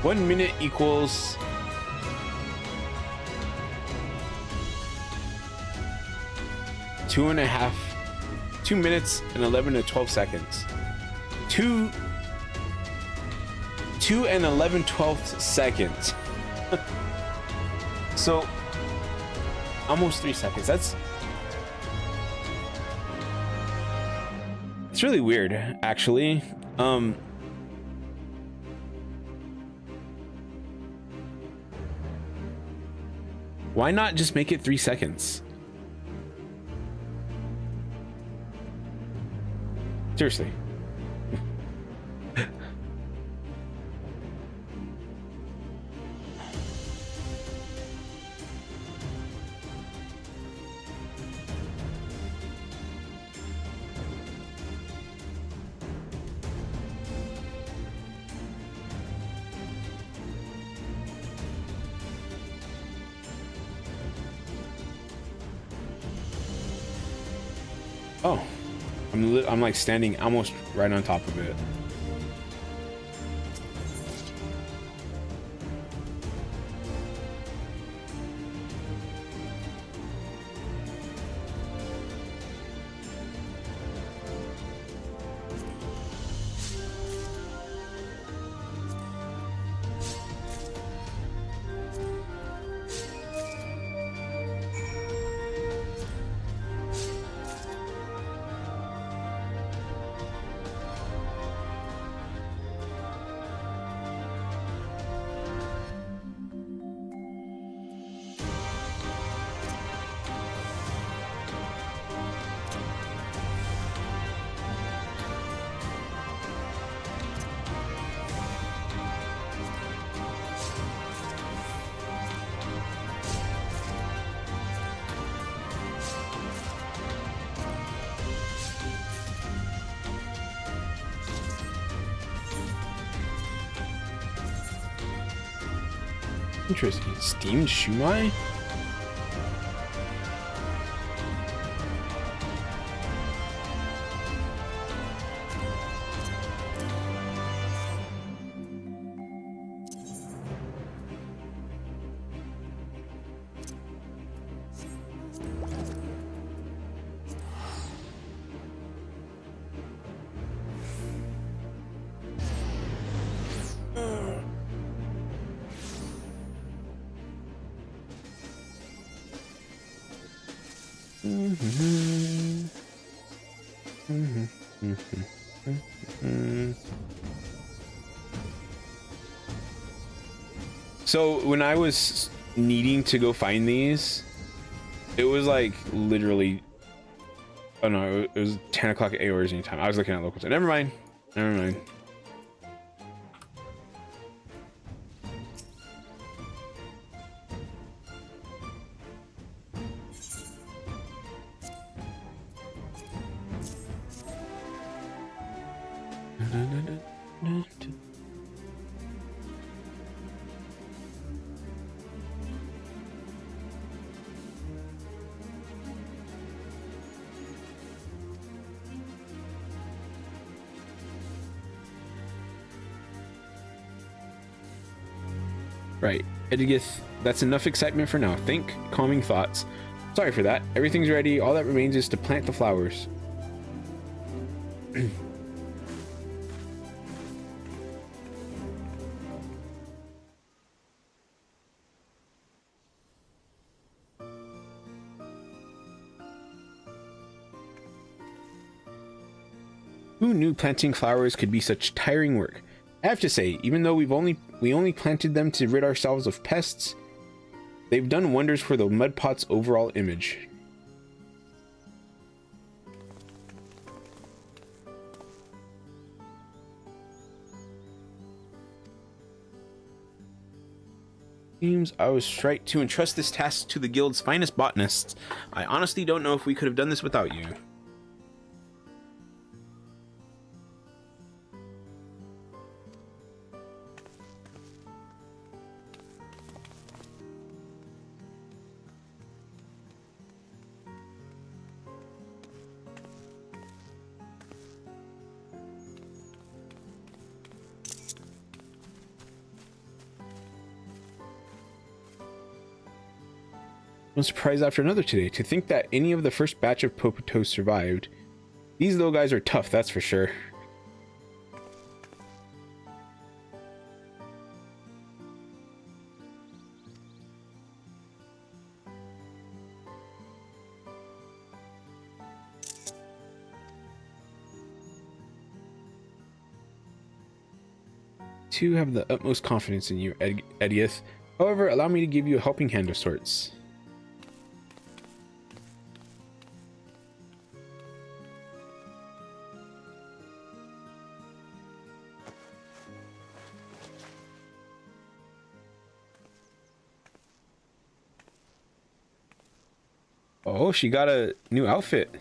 1 minute equals 2 minutes and 11 to 12 seconds. 2 and 11/12 seconds. So almost 3 seconds. It's really weird, actually. Why not just make it 3 seconds? Seriously. Oh, I'm like standing almost right on top of it. Interesting. Steamed shumai? So when I was needing to go find these, it was like literally, oh no, it was 10 o'clock AOR's time. I was looking at local time. Never mind. Right, Edith, that's enough excitement for now. Think calming thoughts. Sorry for that. Everything's ready. All that remains is to plant the flowers. Who knew planting flowers could be such tiring work? I have to say, even though we only planted them to rid ourselves of pests, they've done wonders for the mud pot's overall image. Seems I was right to entrust this task to the guild's finest botanists. I honestly don't know if we could have done this without you. One surprise after another today. To think that any of the first batch of Popotos survived. These little guys are tough, that's for sure. To have the utmost confidence in you, Edieth. However, allow me to give you a helping hand of sorts. Oh, she got a new outfit.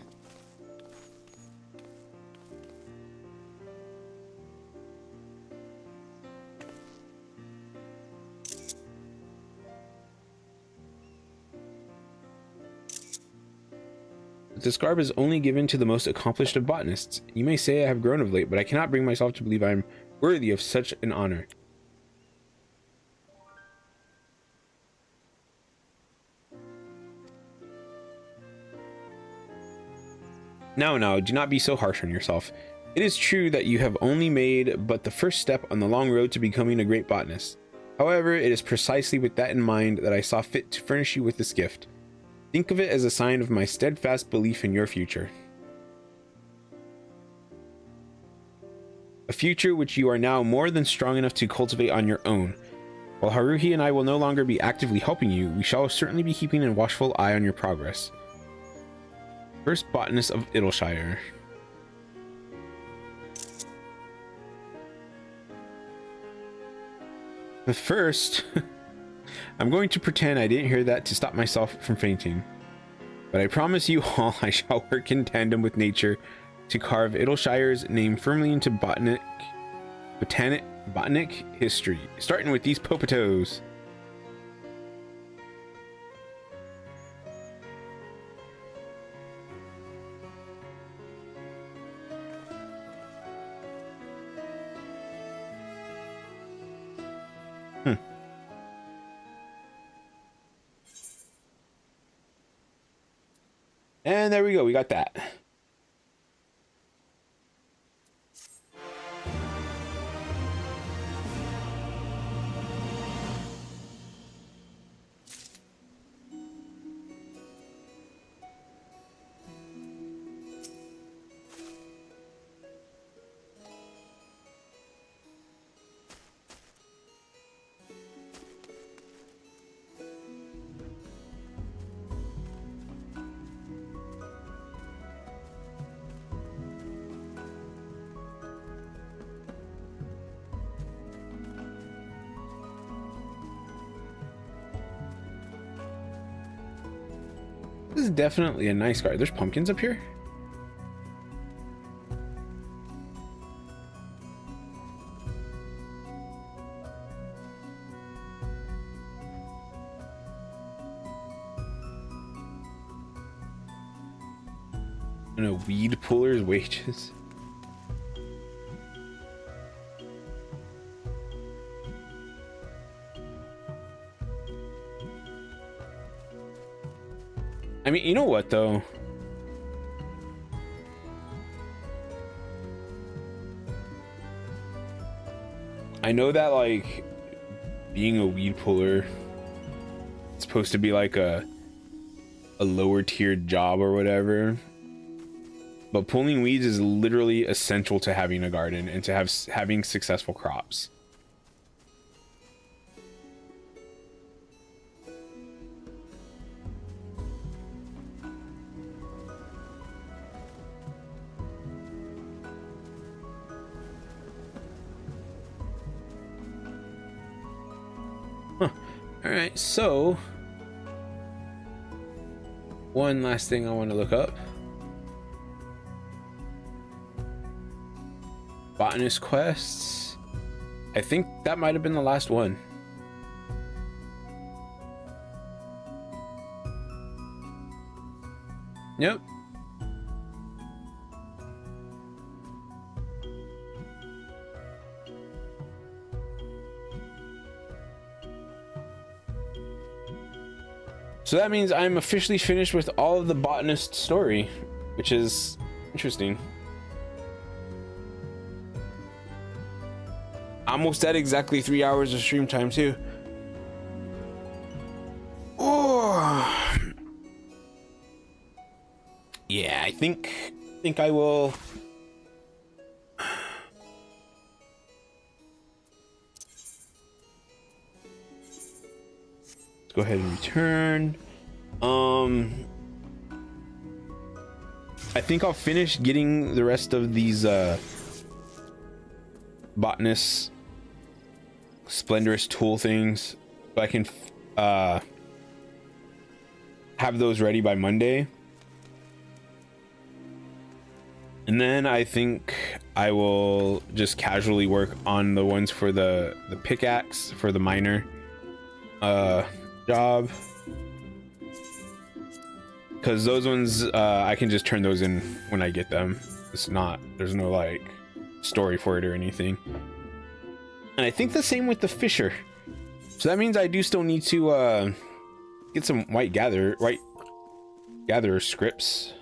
This garb is only given to the most accomplished of botanists. You may say I have grown of late, but I cannot bring myself to believe I am worthy of such an honor. Now, do not be so harsh on yourself. It is true that you have only made but the first step on the long road to becoming a great botanist. However, it is precisely with that in mind that I saw fit to furnish you with this gift. Think of it as a sign of my steadfast belief in your future. A future which you are now more than strong enough to cultivate on your own. While Haruhi and I will no longer be actively helping you, we shall certainly be keeping a watchful eye on your progress. First botanist of Idleshire. But first, I'm going to pretend I didn't hear that to stop myself from fainting. But I promise you all I shall work in tandem with nature to carve Idleshire's name firmly into botanic history, starting with these Popotos. And there we go, we got that. This is definitely a nice garden. There's pumpkins up here. And a weed puller's wages. I mean, you know what though? I know that like being a weed puller is supposed to be like a lower tiered job or whatever, but pulling weeds is literally essential to having a garden and to having successful crops. Alright, so one last thing I want to look up. Botanist quests. I think that might have been the last one. Yep. So that means I'm officially finished with all of the botanist story, which is interesting. Almost at exactly 3 hours of stream time too. Oh, yeah, I think I will. Let's go ahead and return. I think I'll finish getting the rest of these botanist Splendorous tool things so I can have those ready by Monday. And then I think I will just casually work on the ones for the pickaxe for the miner job, because those ones I can just turn those in when I get them. There's no like story for it or anything. And I think the same with the fisher. So that means I do still need to get some white gatherer scripts.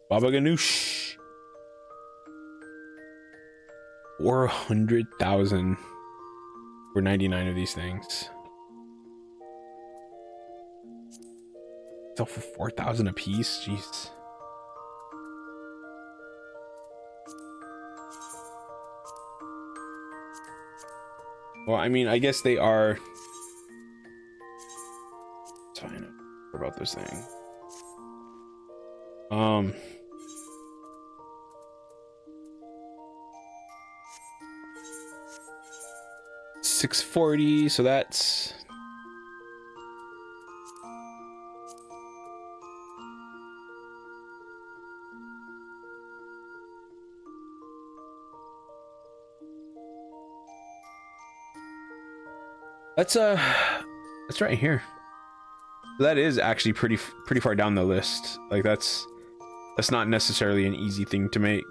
Baba Ganoush. 400,000 for 99 of these things. Sell for 4,000 a piece. Jeez. Well, I mean, I guess they are. It's fine. What about this thing? 640, so that's that's right here. That is actually pretty far down the list. Like that's not necessarily an easy thing to make.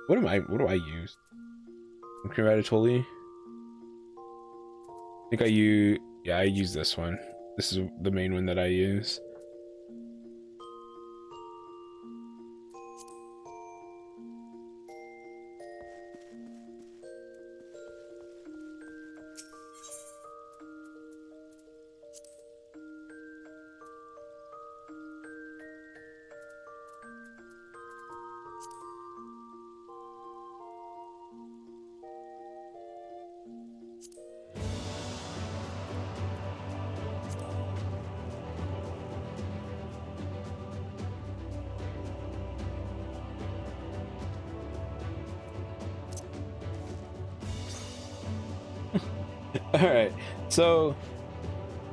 What do I use? Congratulatory. I think I use this one. This is the main one that I use. All right, so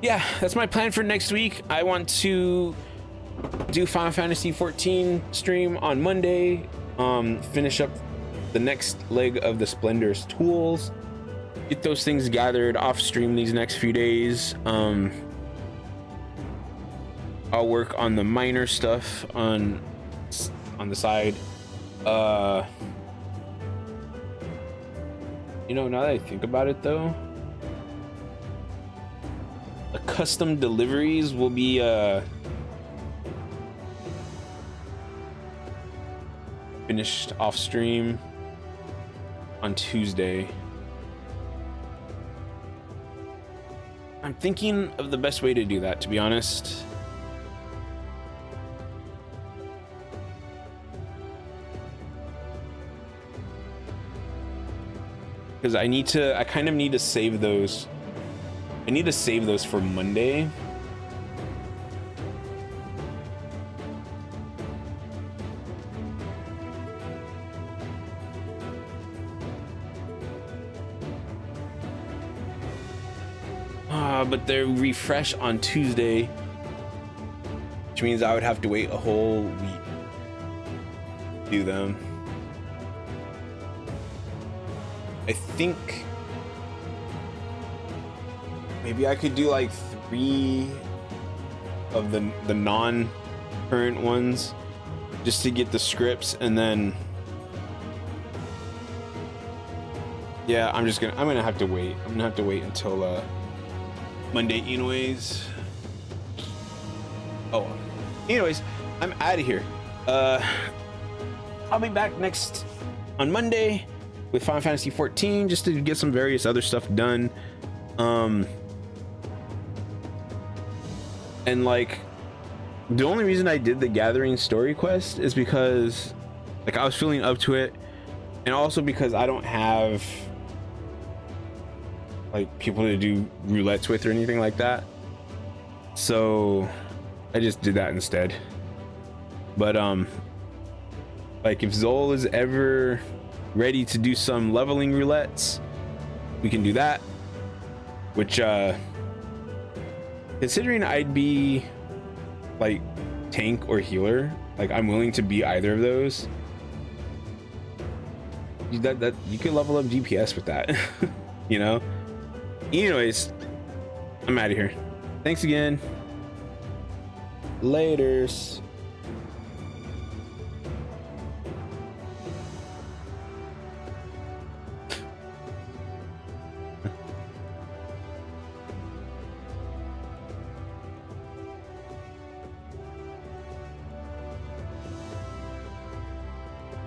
yeah, that's my plan for next week. I want to do Final Fantasy 14 stream on Monday. Finish up the next leg of the Splendorous Tools. Get those things gathered off stream these next few days. I'll work on the minor stuff on the side. You know, now that I think about it though, the Custom Deliveries will be finished off stream on Tuesday. I'm thinking of the best way to do that, to be honest. Because I kind of need to save those. I need to save those for Monday. But they refresh on Tuesday, which means I would have to wait a whole week to do them. I think maybe I could do like 3 of the non-current ones just to get the scripts, and then yeah, I'm gonna have to wait. I'm gonna have to wait until Monday anyways. Oh, anyways, I'm out of here. I'll be back next on Monday with Final Fantasy 14 just to get some various other stuff done. And like, the only reason I did the Gathering story quest is because like I was feeling up to it, and also because I don't have like people to do roulettes with or anything like that, so I just did that instead. But like if Zol is ever ready to do some leveling roulettes, we can do that, which considering I'd be like tank or healer, like I'm willing to be either of those. That you could level up DPS with that. You know. Anyways, I'm out of here. Thanks again. Laters.